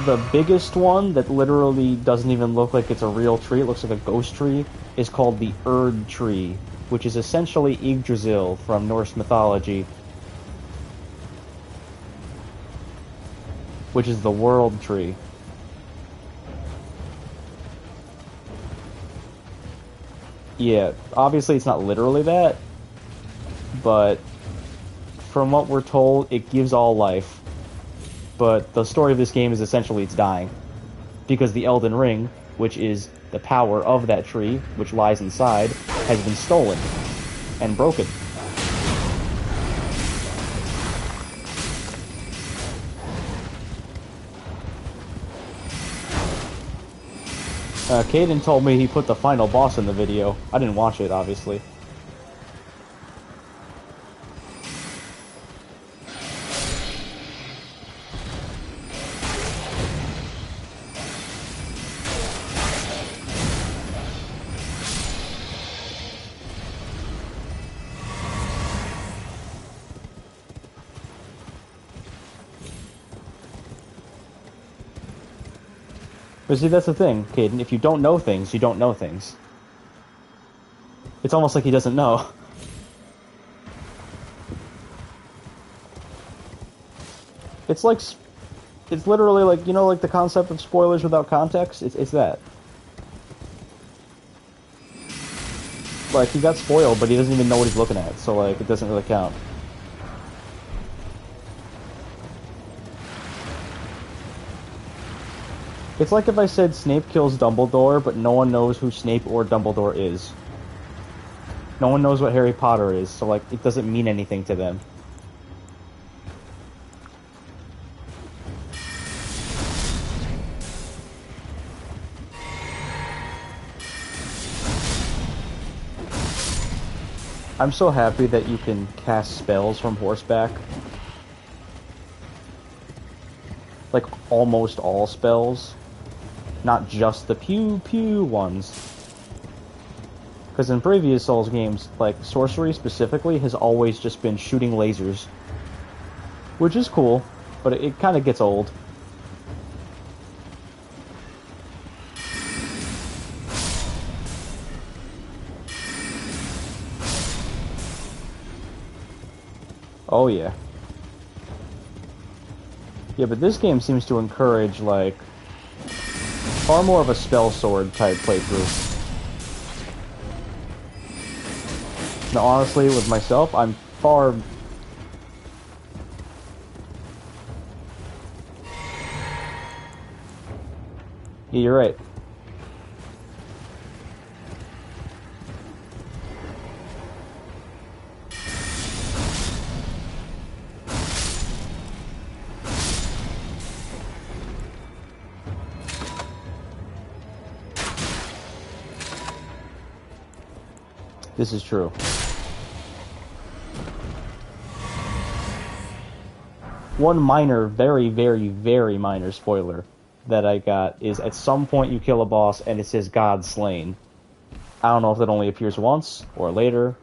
The biggest one that literally doesn't even look like it's a real tree, it looks like a ghost tree, is called the Erd tree, which is essentially Yggdrasil from Norse mythology, which is the world tree. Yeah, obviously it's not literally that, but from what we're told, it gives all life. But the story of this game is essentially it's dying. Because the Elden Ring, which is the power of that tree, which lies inside, has been stolen and broken. Caden told me he put the final boss in the video. I didn't watch it, obviously. But see, that's the thing, Caden. If you don't know things, you don't know things. It's almost like he doesn't know. It's like, it's literally like, you know, like the concept of spoilers without context? It's that. Like, he got spoiled, but he doesn't even know what he's looking at, so, like, it doesn't really count. It's like if I said Snape kills Dumbledore, but no one knows who Snape or Dumbledore is. No one knows what Harry Potter is, so, like, it doesn't mean anything to them. I'm so happy that you can cast spells from horseback. Like, almost all spells. Not just the pew-pew ones. Because in previous Souls games, like, sorcery specifically has always just been shooting lasers. Which is cool, but it kind of gets old. Oh yeah. Yeah, but this game seems to encourage, like, far more of a spell sword type playthrough. Now, honestly, with myself, I'm far... Yeah, you're right. This is true. One minor, very, very, very minor spoiler that I got is at some point you kill a boss and it says God slain. I don't know if that only appears once or later.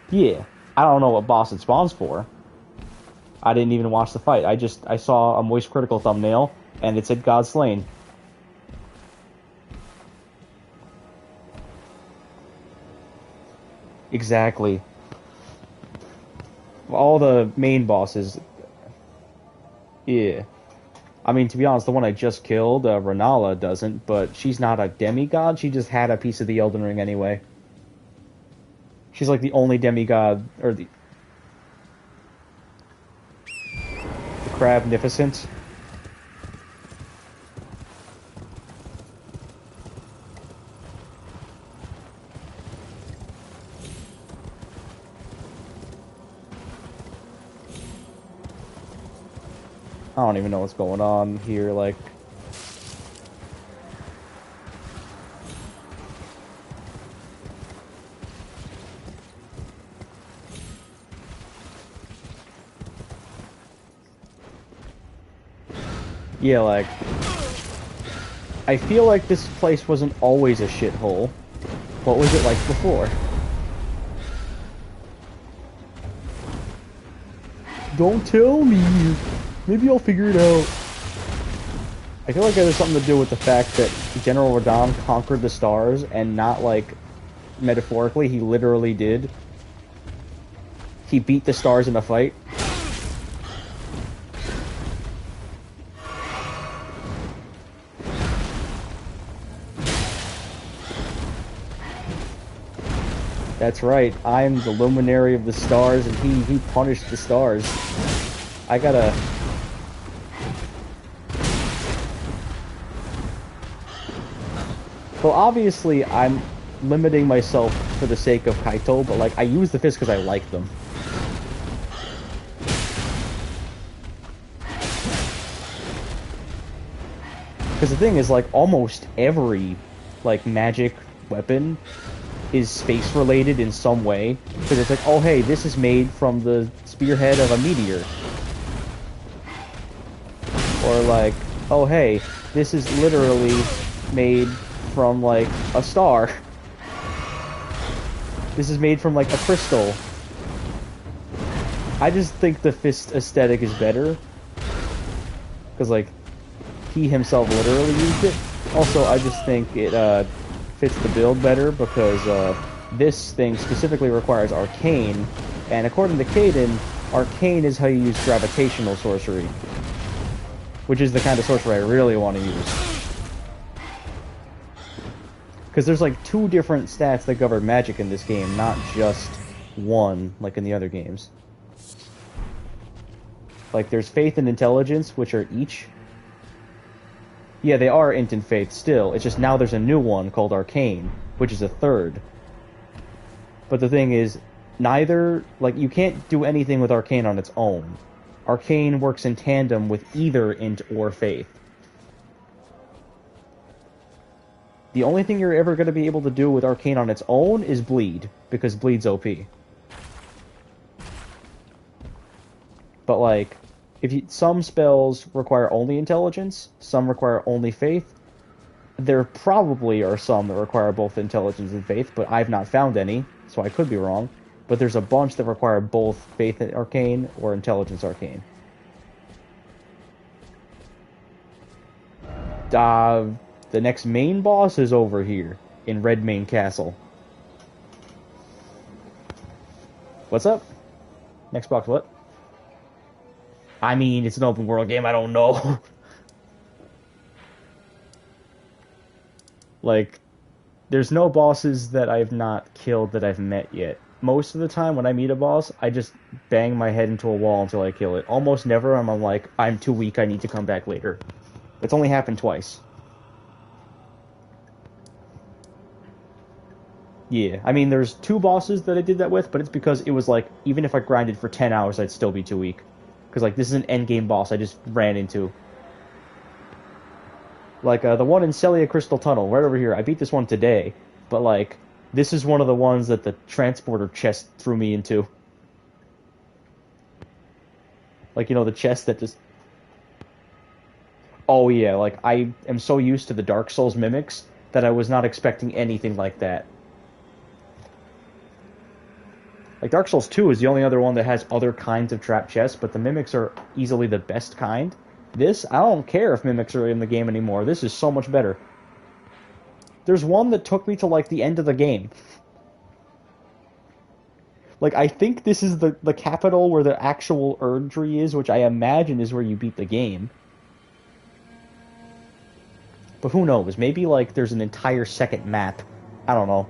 Yeah, I don't know what boss it spawns for. I didn't even watch the fight. I saw a Moist Critical thumbnail and it said God slain. Exactly. All the main bosses. Yeah. I mean, to be honest, the one I just killed, Renala, doesn't, but she's not a demigod. She just had a piece of the Elden Ring anyway. She's like the only demigod, or the Crabnificent. I don't even know what's going on here, like... Yeah, like... I feel like this place wasn't always a shithole. What was it like before? Don't tell me! Maybe I'll figure it out. I feel like it has something to do with the fact that General Radahn conquered the stars, and not, like, metaphorically, he literally did. He beat the stars in a fight. That's right, I'm the luminary of the stars, and he punished the stars. I gotta... Well, obviously, I'm limiting myself for the sake of Kaito, but, like, I use the fists because I like them. Because the thing is, like, almost every, like, magic weapon is space-related in some way. Because it's like, oh, hey, this is made from the spearhead of a meteor. Or, like, oh, hey, this is literally made from, like, a star. This is made from, like, a crystal. I just think the fist aesthetic is better. because like he himself literally used it. Also, I just think it fits the build better because this thing specifically requires arcane, and according to Caden, arcane is how you use gravitational sorcery, which is the kind of sorcery I really want to use. Because there's like two different stats that govern magic in this game, not just one like in the other games. Like there's faith and intelligence, which are each. Yeah, they are int and faith still. It's just now there's a new one called arcane, which is a third. But the thing is, neither, like, you can't do anything with arcane on its own. Arcane works in tandem with either int or faith. The only thing you're ever going to be able to do with arcane on its own is bleed, because bleed's OP. But like, some spells require only intelligence, some require only faith. There probably are some that require both intelligence and faith, but I've not found any, so I could be wrong. But there's a bunch that require both faith arcane or intelligence arcane. The next main boss is over here in Redmane Castle. What's up? Next box, what? I mean, it's an open world game, I don't know. Like, there's no bosses that I've not killed that I've met yet. Most of the time when I meet a boss, I just bang my head into a wall until I kill it. Almost never am I like, I'm too weak, I need to come back later. It's only happened twice. Yeah, I mean, there's two bosses that I did that with, but it's because it was like, even if I grinded for 10 hours, I'd still be too weak. Because, like, this is an endgame boss I just ran into. Like, the one in Celia Crystal Tunnel, right over here. I beat this one today. But, like, this is one of the ones that the transporter chest threw me into. Like, you know, the chest that just... Oh, yeah, like, I am so used to the Dark Souls mimics that I was not expecting anything like that. Like, Dark Souls 2 is the only other one that has other kinds of trap chests, but the mimics are easily the best kind. This, I don't care if mimics are in the game anymore. This is so much better. There's one that took me to, like, the end of the game. Like, I think this is the capital where the actual Erdtree is, which I imagine is where you beat the game. But who knows? Maybe, like, there's an entire second map. I don't know.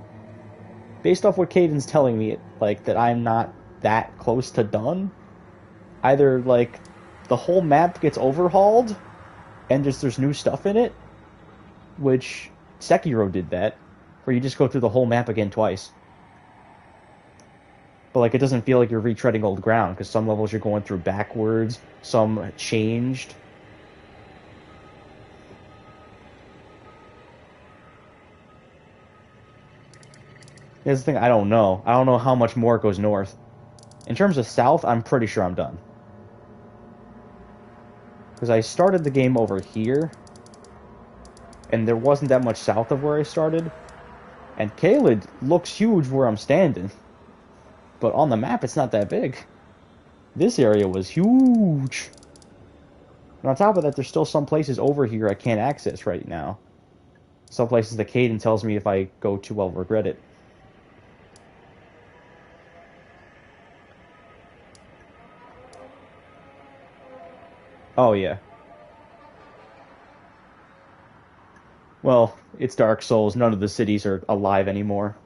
Based off what Caden's telling me, like, that I'm not that close to done, either, like, the whole map gets overhauled, and just there's new stuff in it, which Sekiro did that, where you just go through the whole map again twice. But, like, it doesn't feel like you're retreading old ground, because some levels you're going through backwards, some changed. Here's the thing, I don't know. I don't know how much more it goes north. In terms of south, I'm pretty sure I'm done. Because I started the game over here, and there wasn't that much south of where I started. And Caelid looks huge where I'm standing. But on the map, it's not that big. This area was huge. And on top of that, there's still some places over here I can't access right now. Some places that Caden tells me if I go to, I'll regret it. Oh, yeah. Well, it's Dark Souls. None of the cities are alive anymore.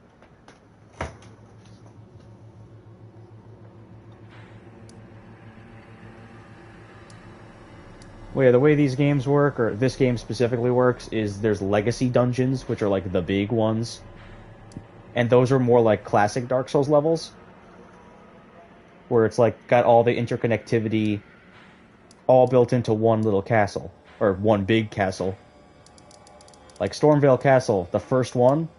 Well, yeah, the way these games work, or this game specifically works, is there's legacy dungeons, which are like the big ones. And those are more like classic Dark Souls levels. Where it's like got all the interconnectivity all built into one little castle, or one big castle. Like Stormvale Castle, the first one,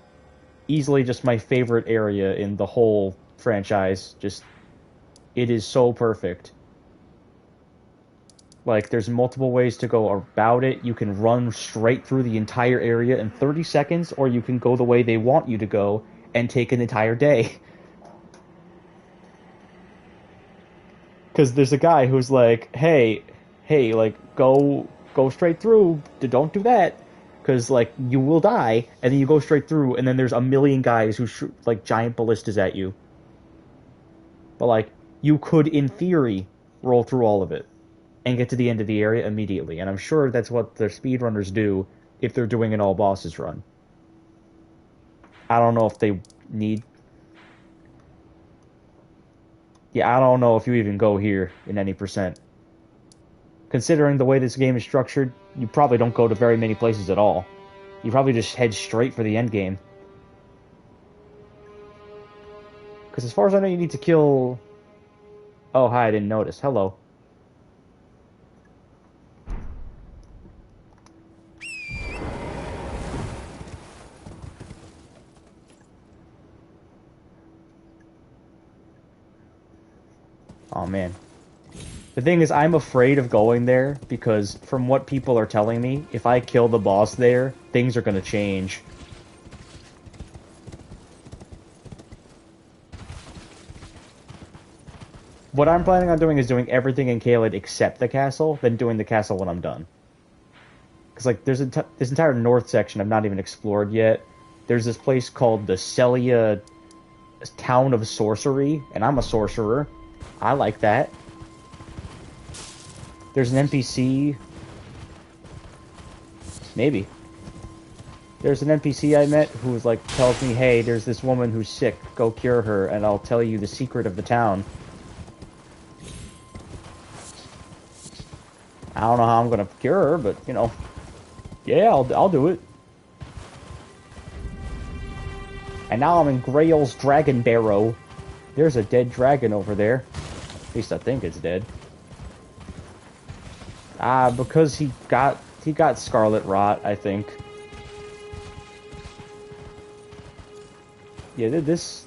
easily just my favorite area in the whole franchise. Just, it is so perfect. Like, there's multiple ways to go about it. You can run straight through the entire area in 30 seconds, or you can go the way they want you to go and take an entire day. Because there's a guy who's like, hey, like, go go straight through. Don't do that. Because, like, you will die, and then you go straight through, and then there's a million guys who shoot, like, giant ballistas at you. But, like, you could, in theory, roll through all of it and get to the end of the area immediately. And I'm sure that's what the speedrunners do if they're doing an all bosses run. I don't know if they need... Yeah, I don't know if you even go here in any percent. Considering the way this game is structured, you probably don't go to very many places at all. You probably just head straight for the end game. Because as far as I know, you need to kill... Oh, hi, I didn't notice. Hello. Oh, man. The thing is, I'm afraid of going there, because from what people are telling me, if I kill the boss there, things are going to change. What I'm planning on doing is doing everything in Caelid except the castle, then doing the castle when I'm done. Because, like, there's this entire north section I've not even explored yet. There's this place called the Celia Town of Sorcery, and I'm a sorcerer. I like that. There's an NPC... Maybe. There's an NPC I met who was like, tells me, hey, there's this woman who's sick, go cure her, and I'll tell you the secret of the town. I don't know how I'm gonna cure her, but, you know, yeah, I'll do it. And now I'm in Grail's Dragon Barrow. There's a dead dragon over there. At least I think it's dead. Because he got Scarlet Rot, I think. Yeah, this...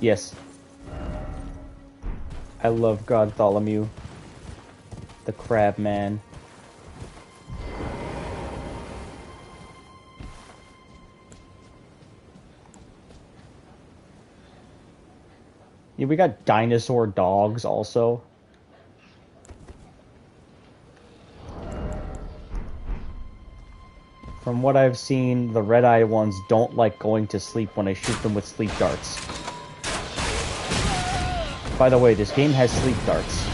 Yes. I love Godtholomew. The Crab Man. Yeah, we got dinosaur dogs also. From what I've seen, the red-eye ones don't like going to sleep when I shoot them with sleep darts. By the way, this game has sleep darts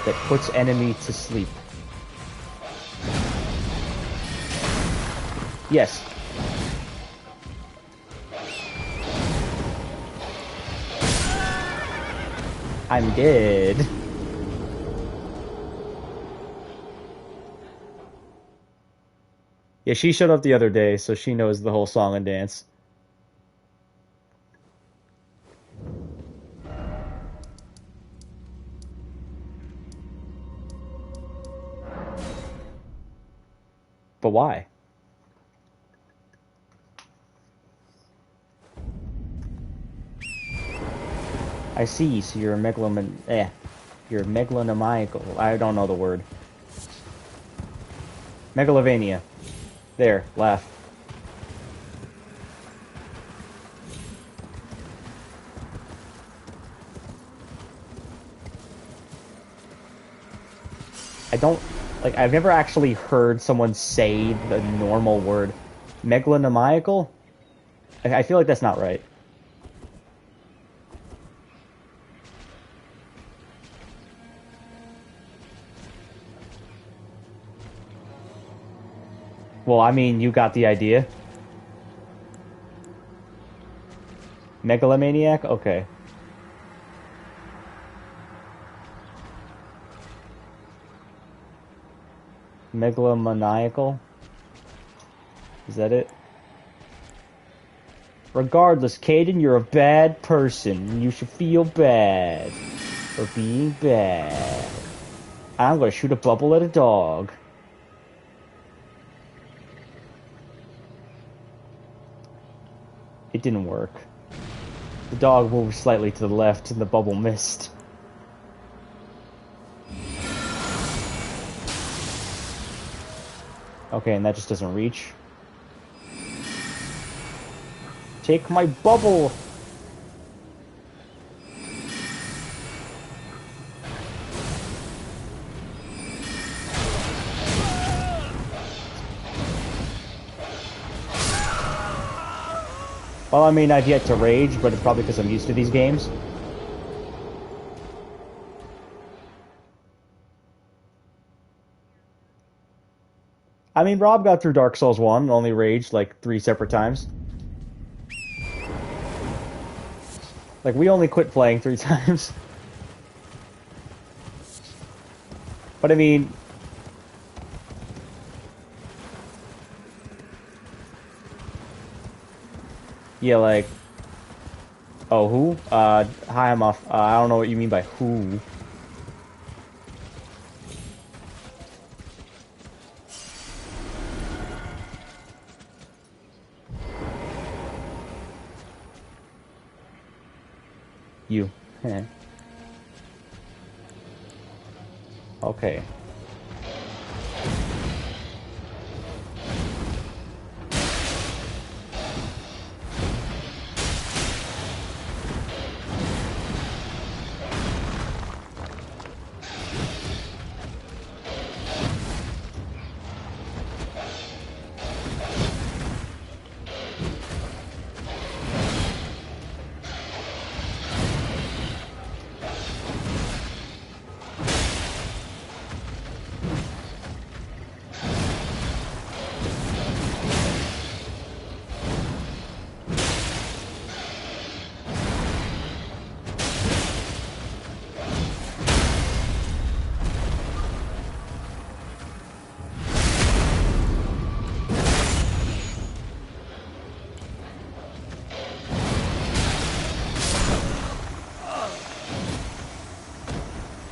that puts enemy to sleep. Yes. I'm dead. Yeah, she showed up the other day, so she knows the whole song and dance. But why? I see, so you're a you're megalomaniacal. I don't know the word. Megalovania. There, laugh. I've never actually heard someone say the normal word. Megalomaniacal? I feel like that's not right. Well, I mean, you got the idea. Megalomaniac? Okay. Megalomaniacal? Is that it? Regardless, Caden, you're a bad person. You should feel bad for being bad. I'm gonna shoot a bubble at a dog. It didn't work. The dog moved slightly to the left and the bubble missed. Okay, and that just doesn't reach. Take my bubble! Well, I mean, I've yet to rage, but it's probably because I'm used to these games. I mean, Rob got through Dark Souls 1 and only raged like 3 separate times. Like, we only quit playing 3 times. But I mean... Yeah, like... Oh, who? Hi, I'm off. I don't know what you mean by who. You. Okay.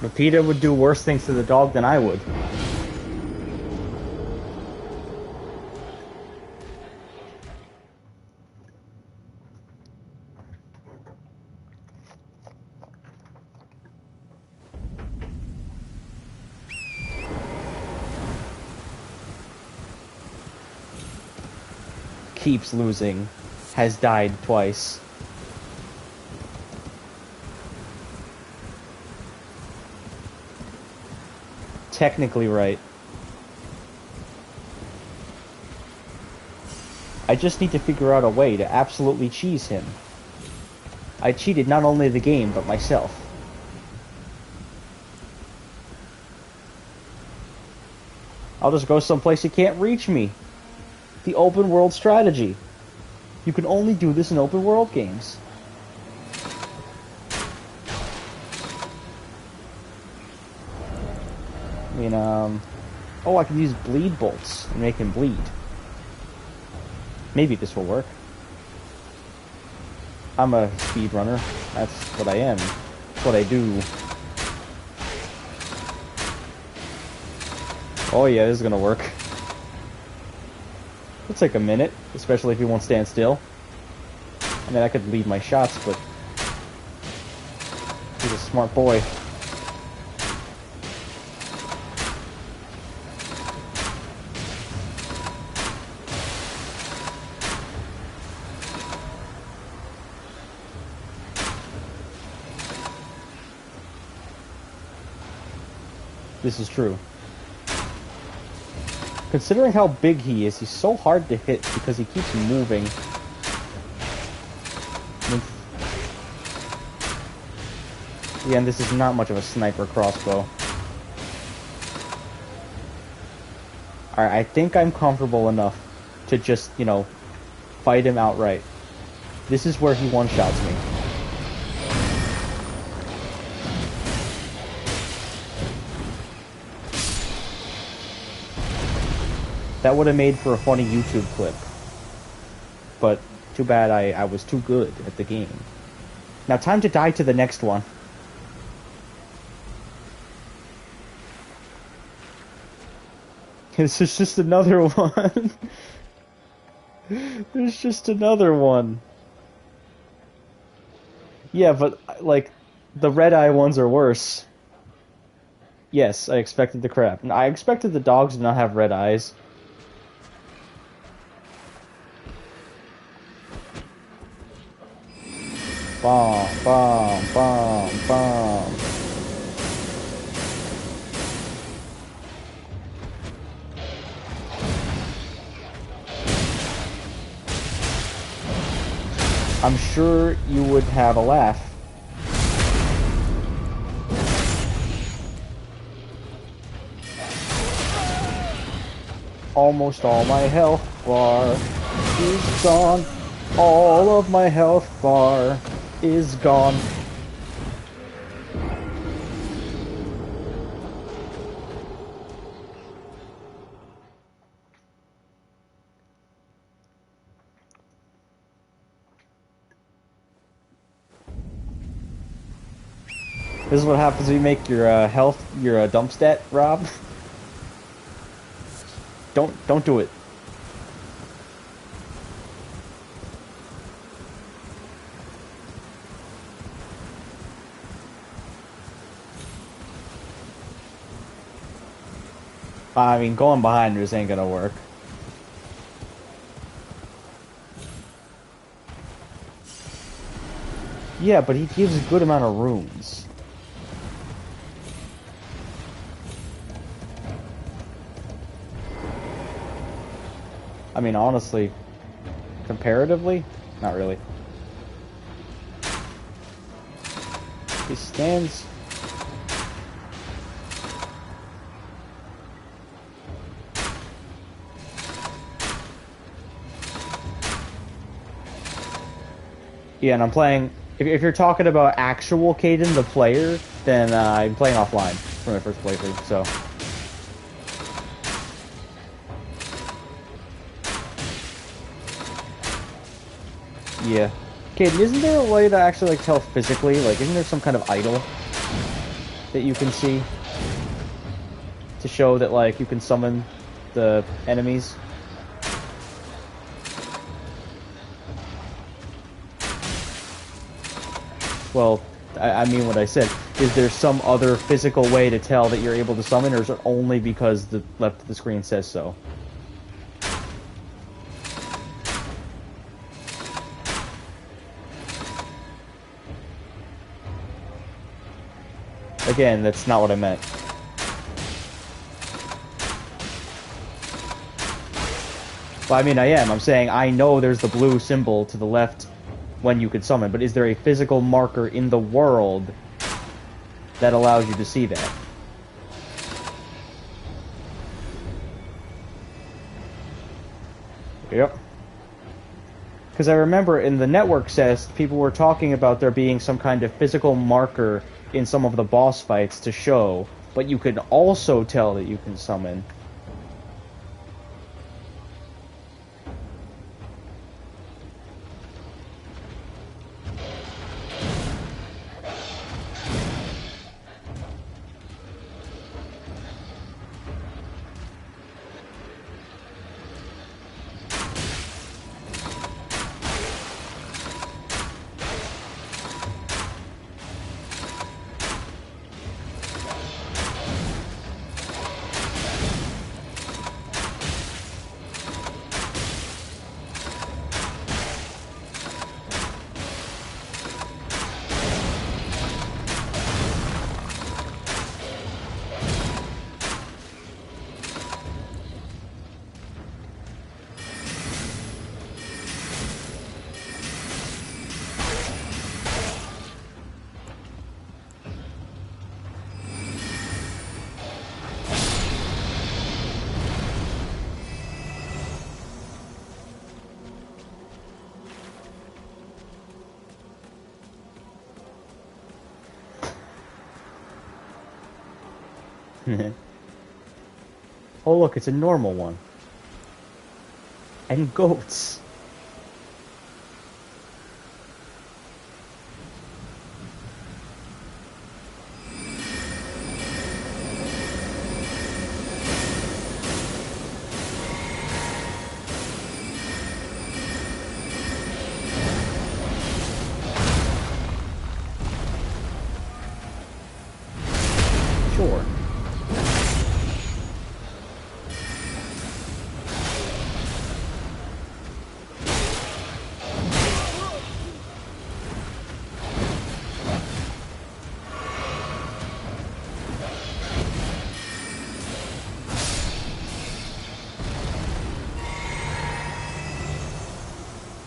But Peter would do worse things to the dog than I would. Keeps losing. Has died twice. Technically right. I just need to figure out a way to absolutely cheese him. I cheated not only the game, but myself. I'll just go someplace he can't reach me. The open world strategy. You can only do this in open world games. I mean, oh, I can use bleed bolts and make him bleed. Maybe this will work. I'm a speedrunner. That's what I am. That's what I do. Oh yeah, this is gonna work. It'll take a minute, especially if he won't stand still. I mean, I could lead my shots, but he's a smart boy. This is true. Considering how big he is, he's so hard to hit because he keeps moving. Yeah, and this is not much of a sniper crossbow. Alright, I think I'm comfortable enough to just, you know, fight him outright. This is where he one-shots me. That would have made for a funny YouTube clip. But too bad I was too good at the game. Now time to die to the next one. This is just another one. There's just another one. Yeah, but, like, the red-eye ones are worse. Yes, I expected the crap. I expected the dogs to not have red eyes. Bomb, bomb, bomb, bomb. I'm sure you would have a laugh. Almost all my health bar is gone. All of my health bar is gone. This is what happens when you make your health your dump stat, Rob. Don't do it. I mean, going behind this ain't gonna work. Yeah, but he gives a good amount of runes. I mean, honestly, comparatively, not really. He stands. Yeah, and I'm playing. If you're talking about actual Caden, the player, then I'm playing offline for my first playthrough. So. Yeah. Caden, isn't there a way to actually like tell physically? Like, isn't there some kind of idol that you can see to show that like you can summon the enemies? Well, I mean what I said. Is there some other physical way to tell that you're able to summon, or is it only because the left of the screen says so? Again, that's not what I meant. Well, I mean, I am. I'm saying I know there's the blue symbol to the left when you could summon, but is there a physical marker in the world that allows you to see that? Yep. Because I remember in the network test, people were talking about there being some kind of physical marker in some of the boss fights to show, but you could also tell that you can summon. Oh look, it's a normal one. And goats. Sure.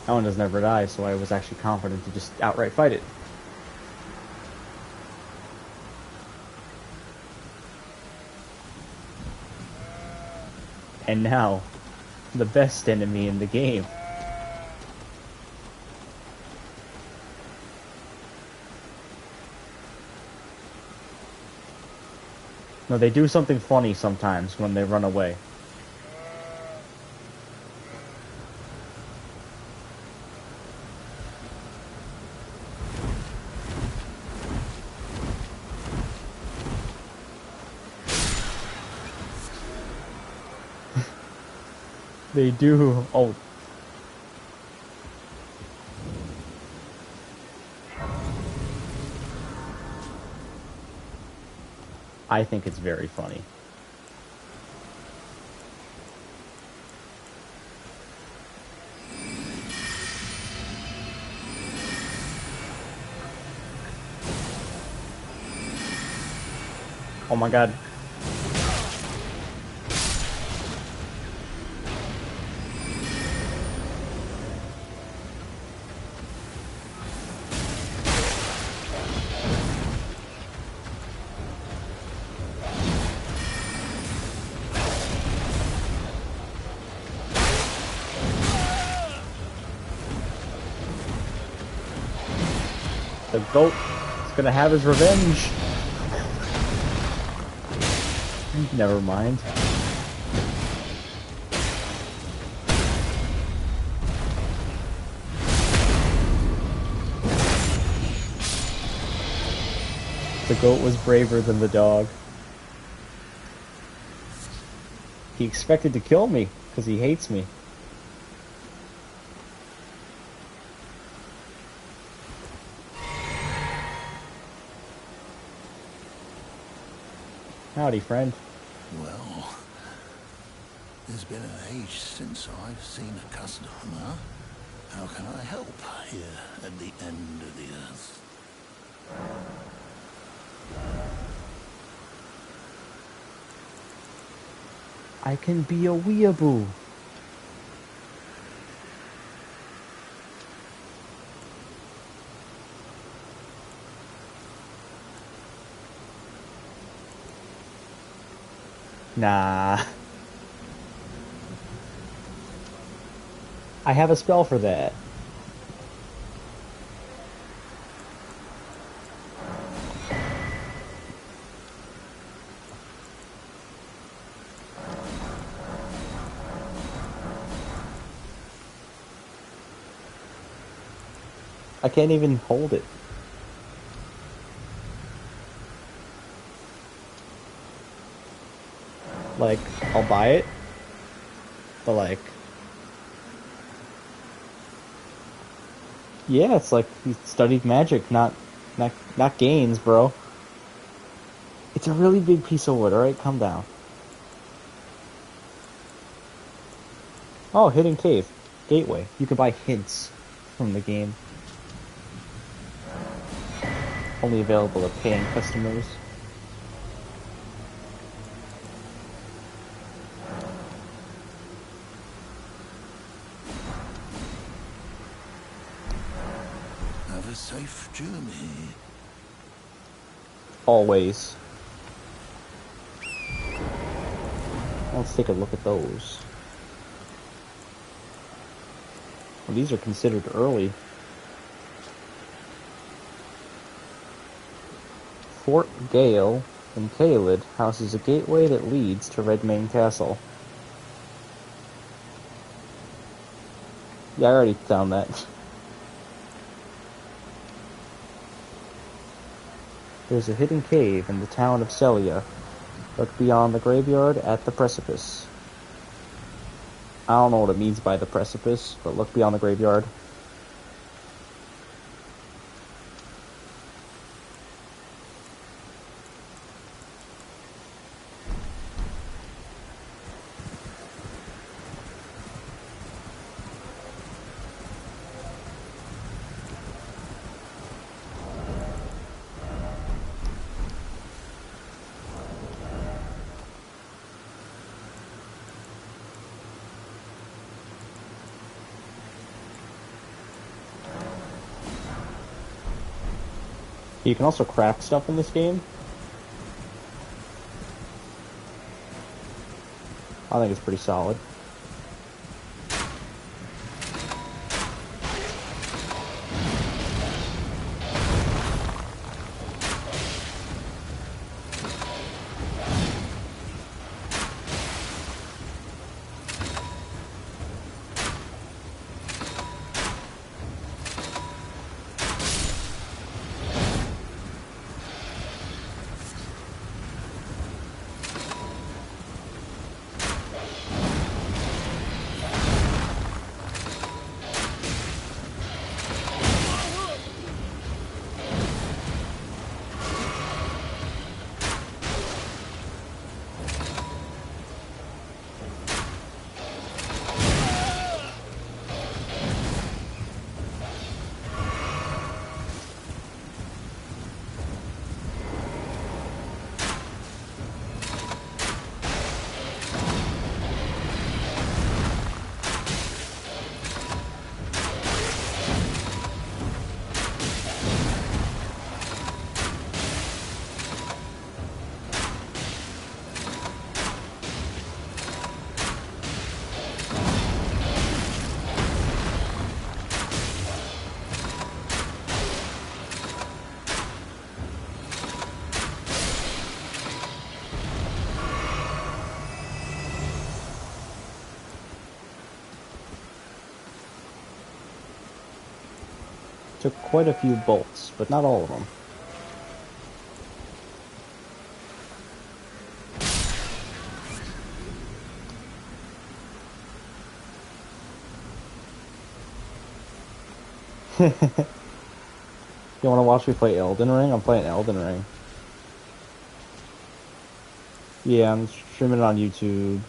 That one does never die, so I was actually confident to just outright fight it. And now, the best enemy in the game. No, they do something funny sometimes when they run away. They do. Oh. I think it's very funny. Oh my god. The goat is gonna have his revenge. Never mind. The goat was braver than the dog. He expected to kill me because he hates me. Howdy, friend. Well, there's been an age since I've seen a customer. How can I help here at the end of the earth? I can be a weeaboo. Nah. I have a spell for that. I can't even hold it. Like, I'll buy it, but like, yeah, it's like he studied magic, not gains, bro. It's a really big piece of wood, alright? Calm down. Oh, hidden cave. Gateway. You can buy hints from the game. Only available to paying customers. Have a safe journey. Always. Let's take a look at those. Well, these are considered early. Fort Gale in Caelid houses a gateway that leads to Redmane Castle. Yeah, I already found that. There's a hidden cave in the town of Celia. Look beyond the graveyard at the precipice. I don't know what it means by the precipice, but look beyond the graveyard. You can also craft stuff in this game. I think it's pretty solid. Took quite a few bolts, but not all of them. You want to watch me play Elden Ring? I'm playing Elden Ring. Yeah, I'm streaming it on YouTube.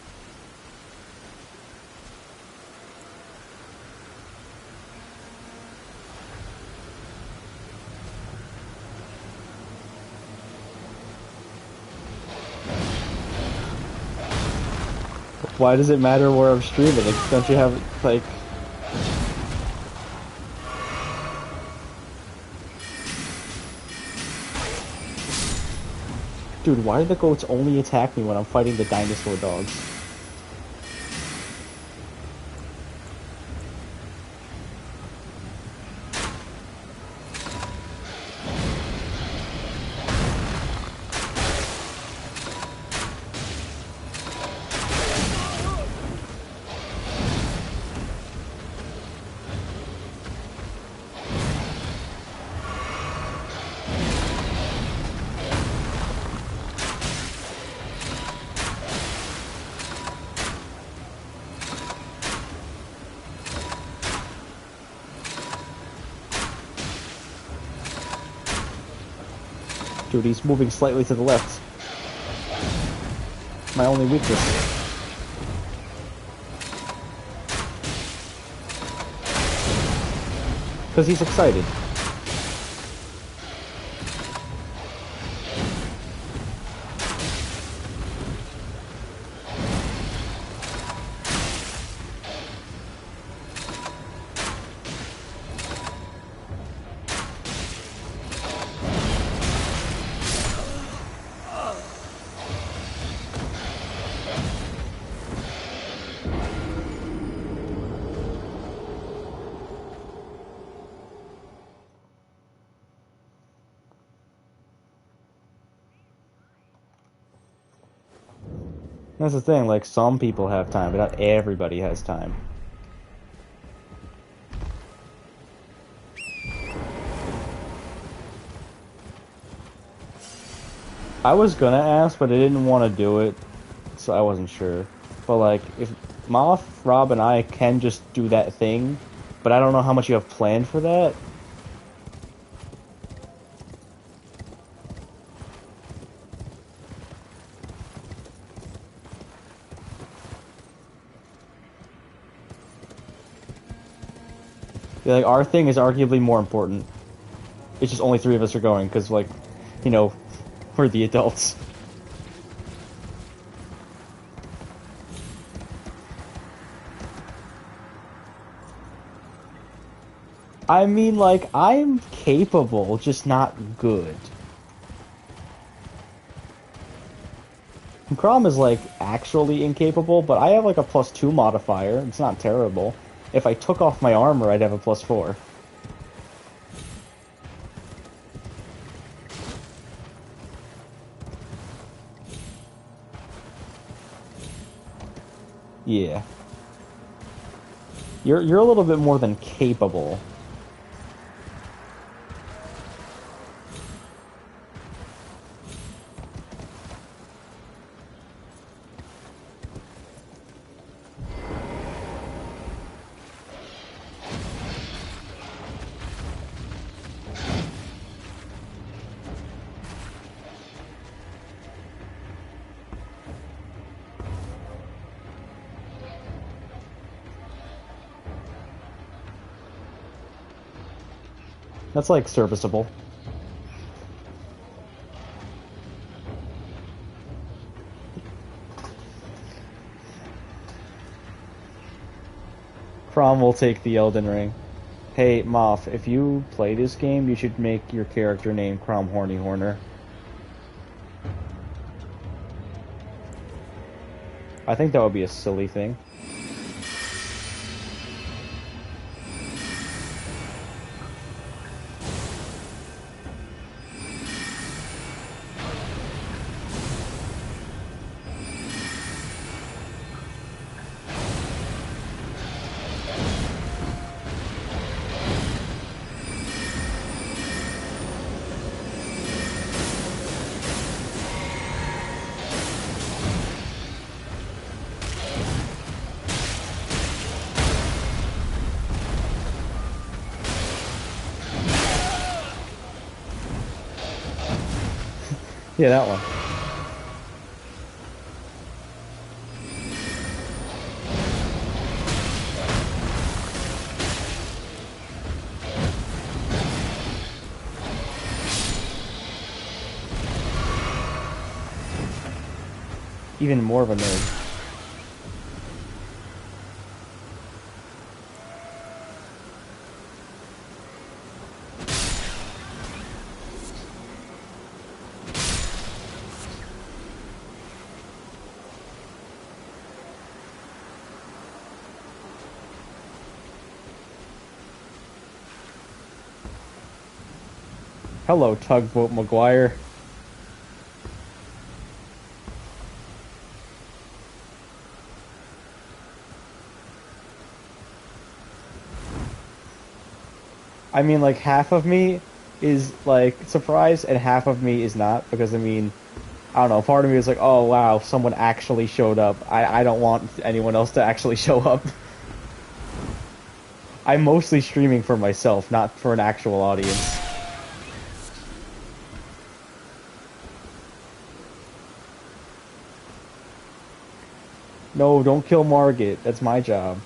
Why does it matter where I'm streaming? Don't you have, like... Dude, why do the goats only attack me when I'm fighting the dinosaur dogs? Dude, he's moving slightly to the left. My only weakness. Because he's excited. That's the thing, like, some people have time, but not everybody has time. I was gonna ask, but I didn't want to do it, so I wasn't sure. But, like, if Moth, Rob, and I can just do that thing, but I don't know how much you have planned for that. Yeah, like, our thing is arguably more important. It's just only 3 of us are going, because, like, you know, we're the adults. I mean, like, I'm capable, just not good. Crom is, like, actually incapable, but I have, like, a +2 modifier. It's not terrible. If I took off my armor, I'd have a +4. Yeah. You're a little bit more than capable. That's, like, serviceable. Crom will take the Elden Ring. Hey, Moff, if you play this game, you should make your character name Crom Horny Horner. I think that would be a silly thing. Yeah, that one. Even more of a nerd. Hello, Tugboat McGuire. I mean, like, half of me is, like, surprised, and half of me is not, because, I mean, I don't know, part of me is like, oh, wow, someone actually showed up. I don't want anyone else to actually show up. I'm mostly streaming for myself, not for an actual audience. No, don't kill Margit. That's my job.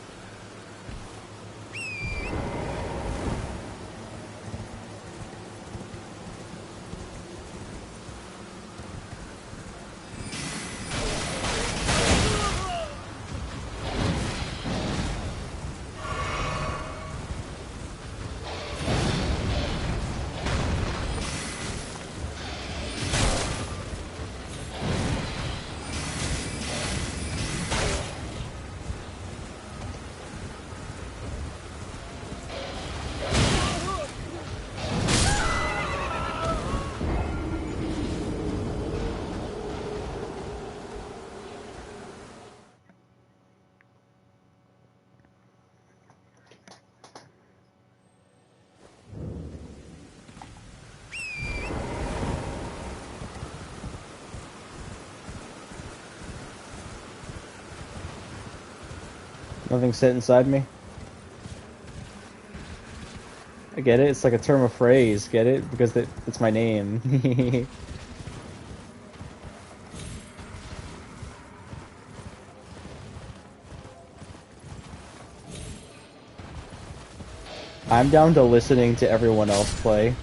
Nothing set inside me. I get it. It's like a term of phrase. Get it? Because it's my name. I'm down to listening to everyone else play.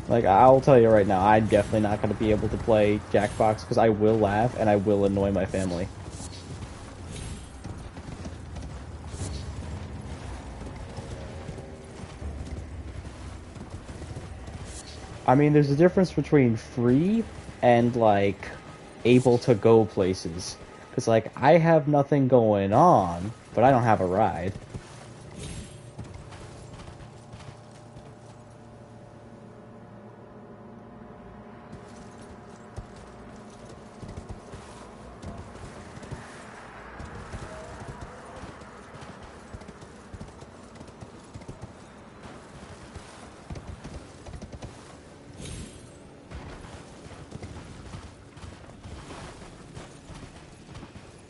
Like, I'll tell you right now, I'm definitely not going to be able to play Jackbox because I will laugh and I will annoy my family. I mean, there's a difference between free and, like, able to go places. Because, like, I have nothing going on, but I don't have a ride.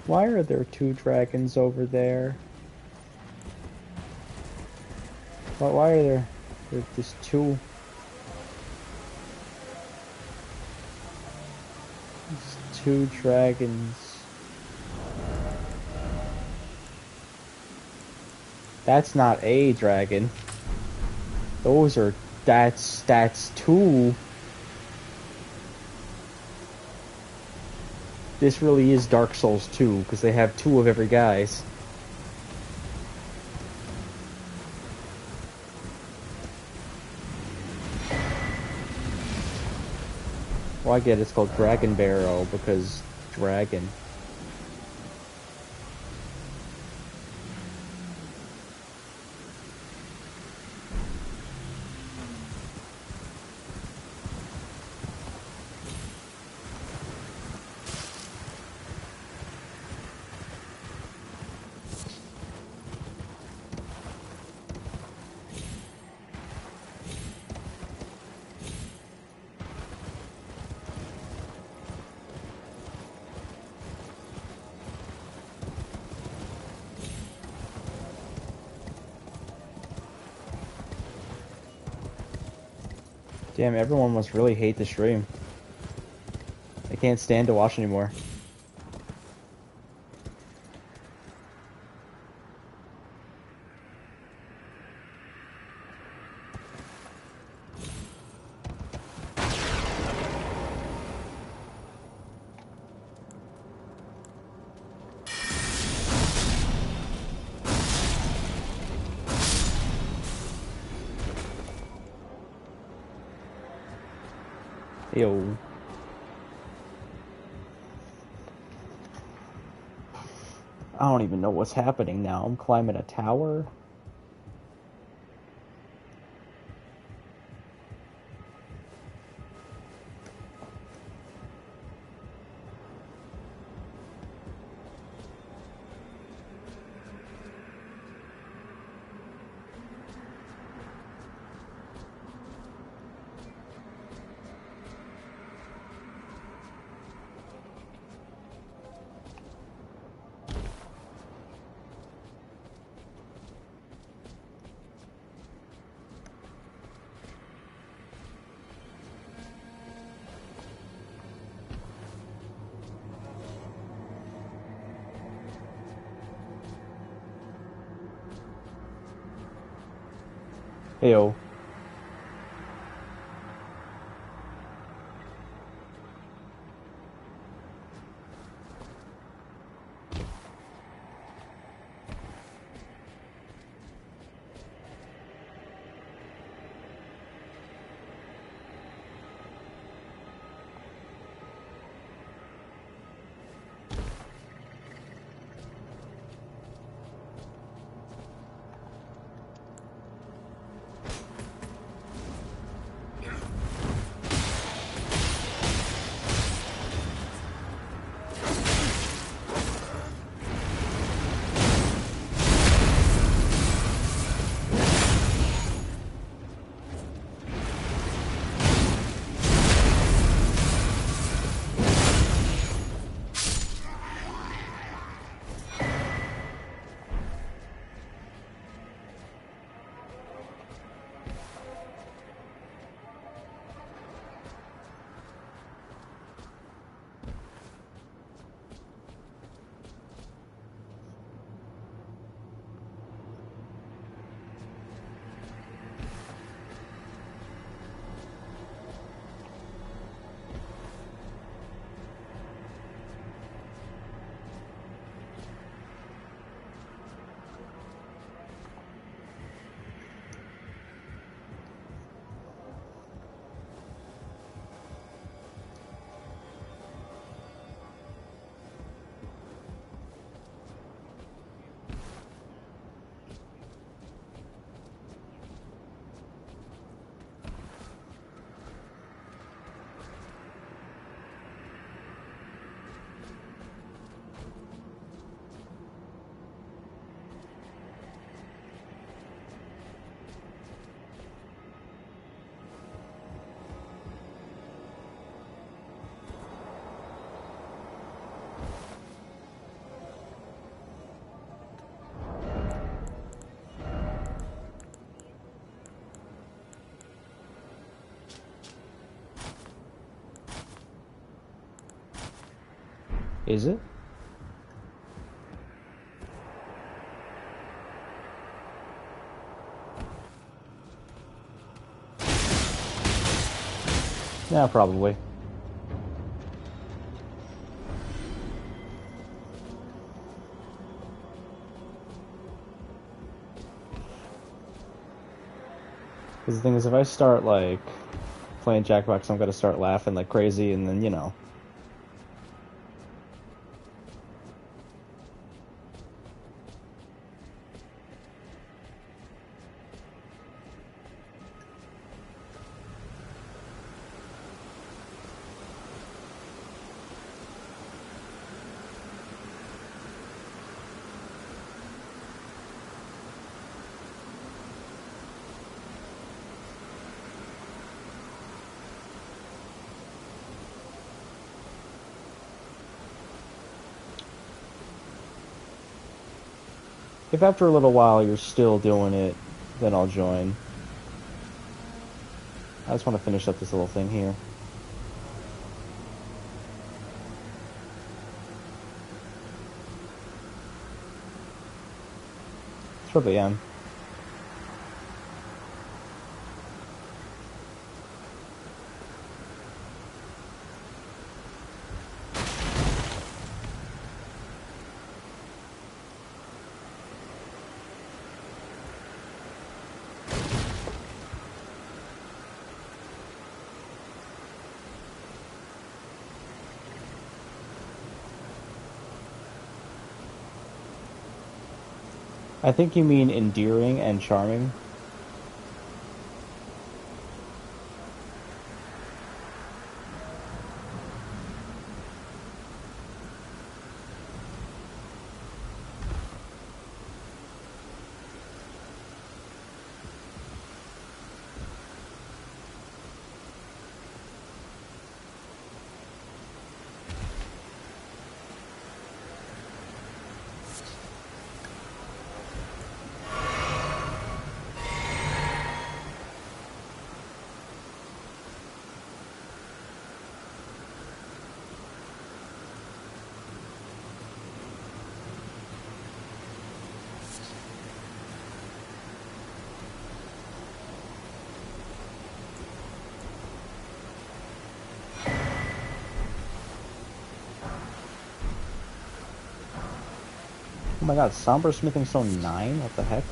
Why are there two dragons over there? Why are there's just two? Just two dragons. That's not a dragon. Those are, that's two. This really is Dark Souls 2, because they have two of every guys. Well, I get it's called Dragon Barrel, because dragon. Damn, everyone must really hate the stream. I can't stand to watch anymore. Yo. I don't even know what's happening now. I'm climbing a tower. Heyo. Is it? Yeah, probably. Because the thing is, if I start, like, playing Jackbox, I'm gonna start laughing like crazy, and then, you know. If after a little while you're still doing it, then I'll join. I just want to finish up this little thing here. It's for the end. I think you mean endearing and charming. Oh my god, Somber Smithing Stone 9? What the heck?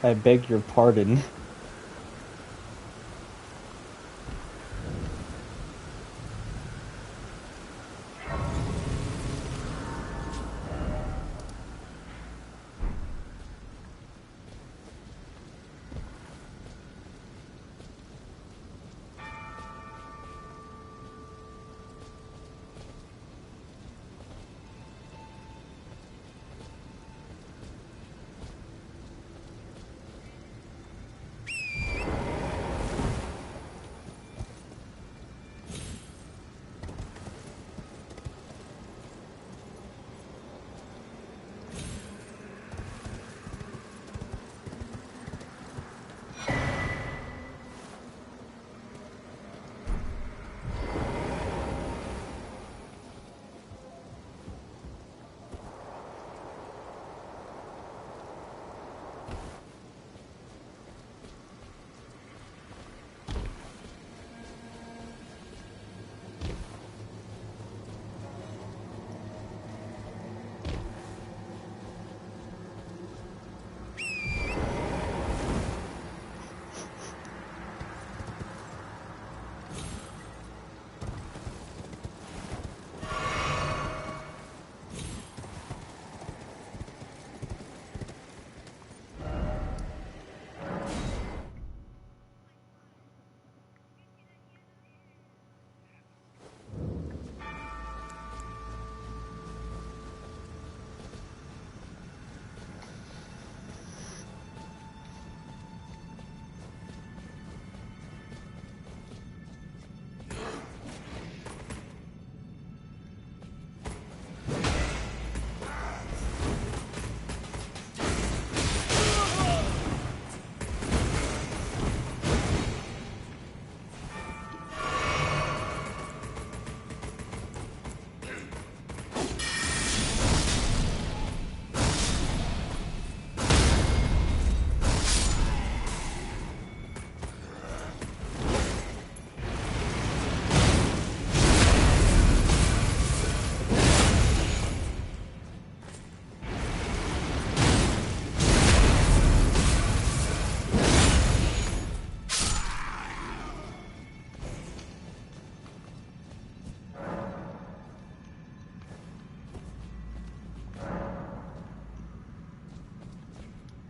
I beg your pardon.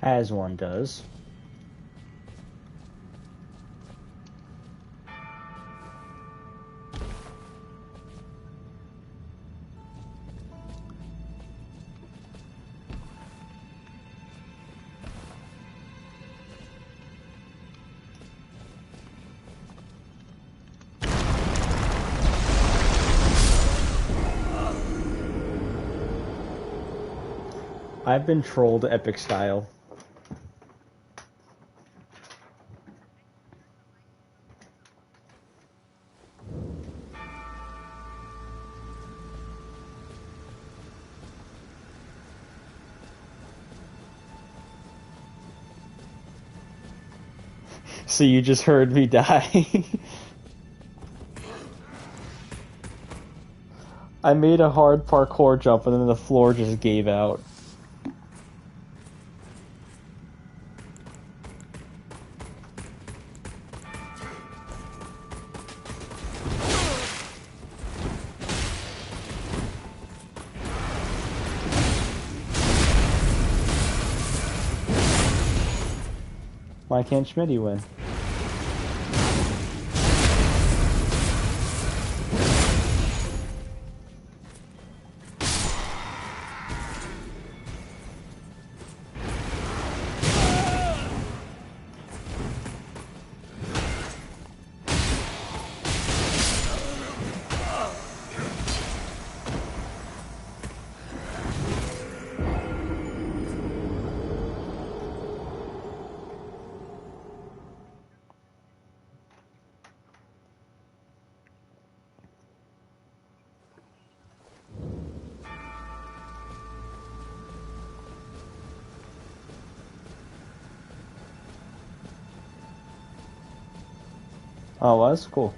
As one does. I've been trolled epic style. So you just heard me die. I made a hard parkour jump and then the floor just gave out. Why can't Schmitty win? Oh, well, that's cool.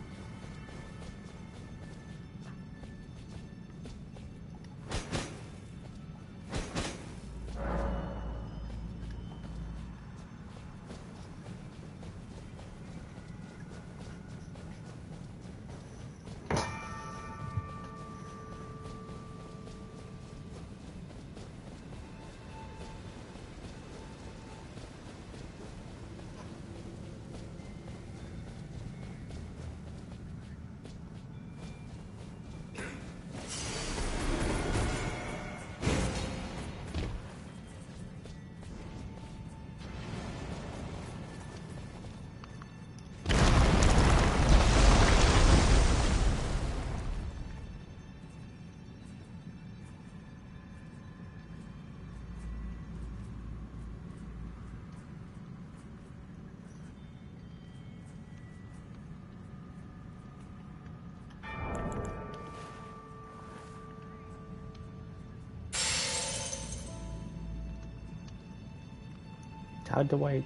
How do I...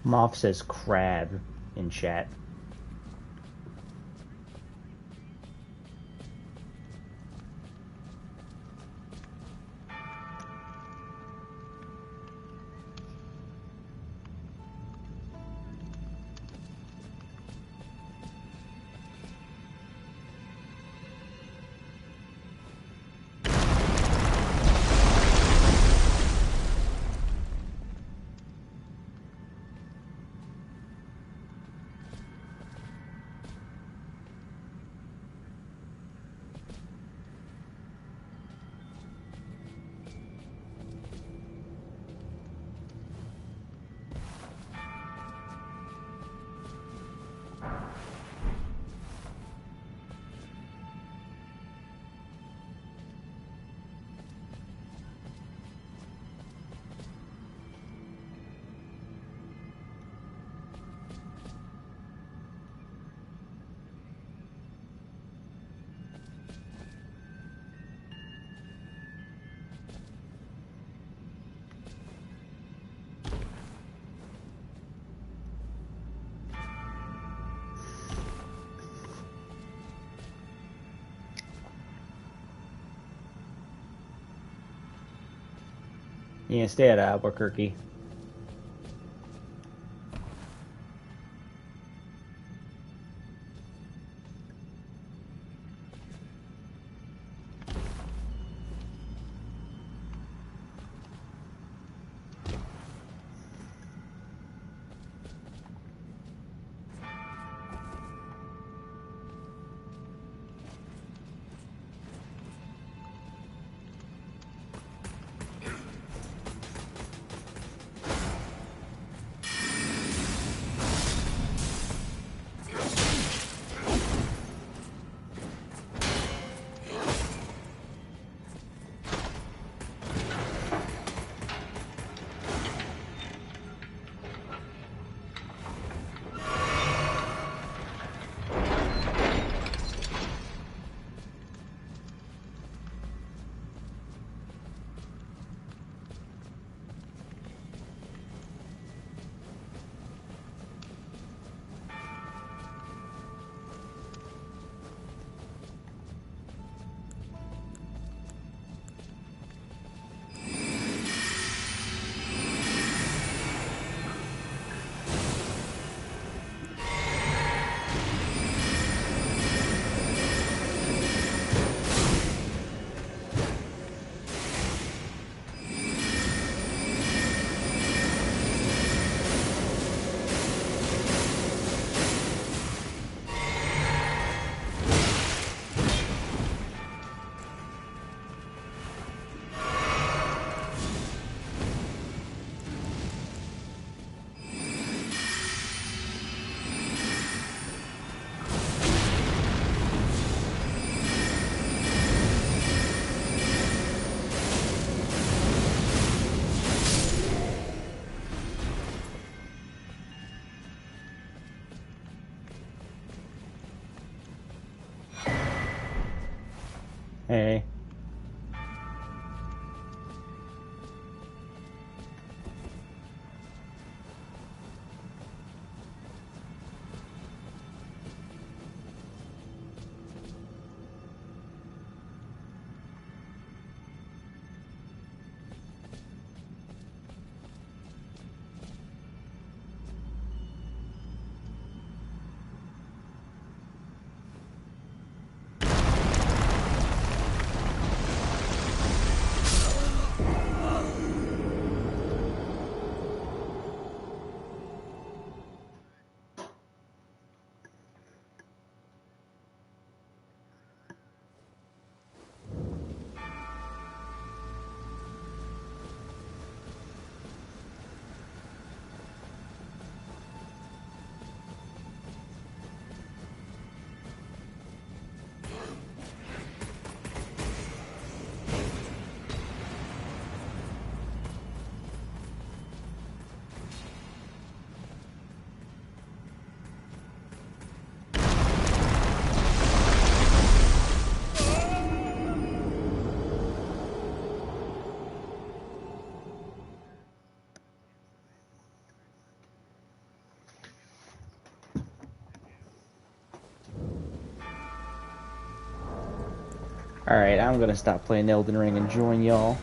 Moth says crab in chat. Yeah, stay at Albuquerque. Hey. Alright, I'm gonna stop playing Elden Ring and join y'all.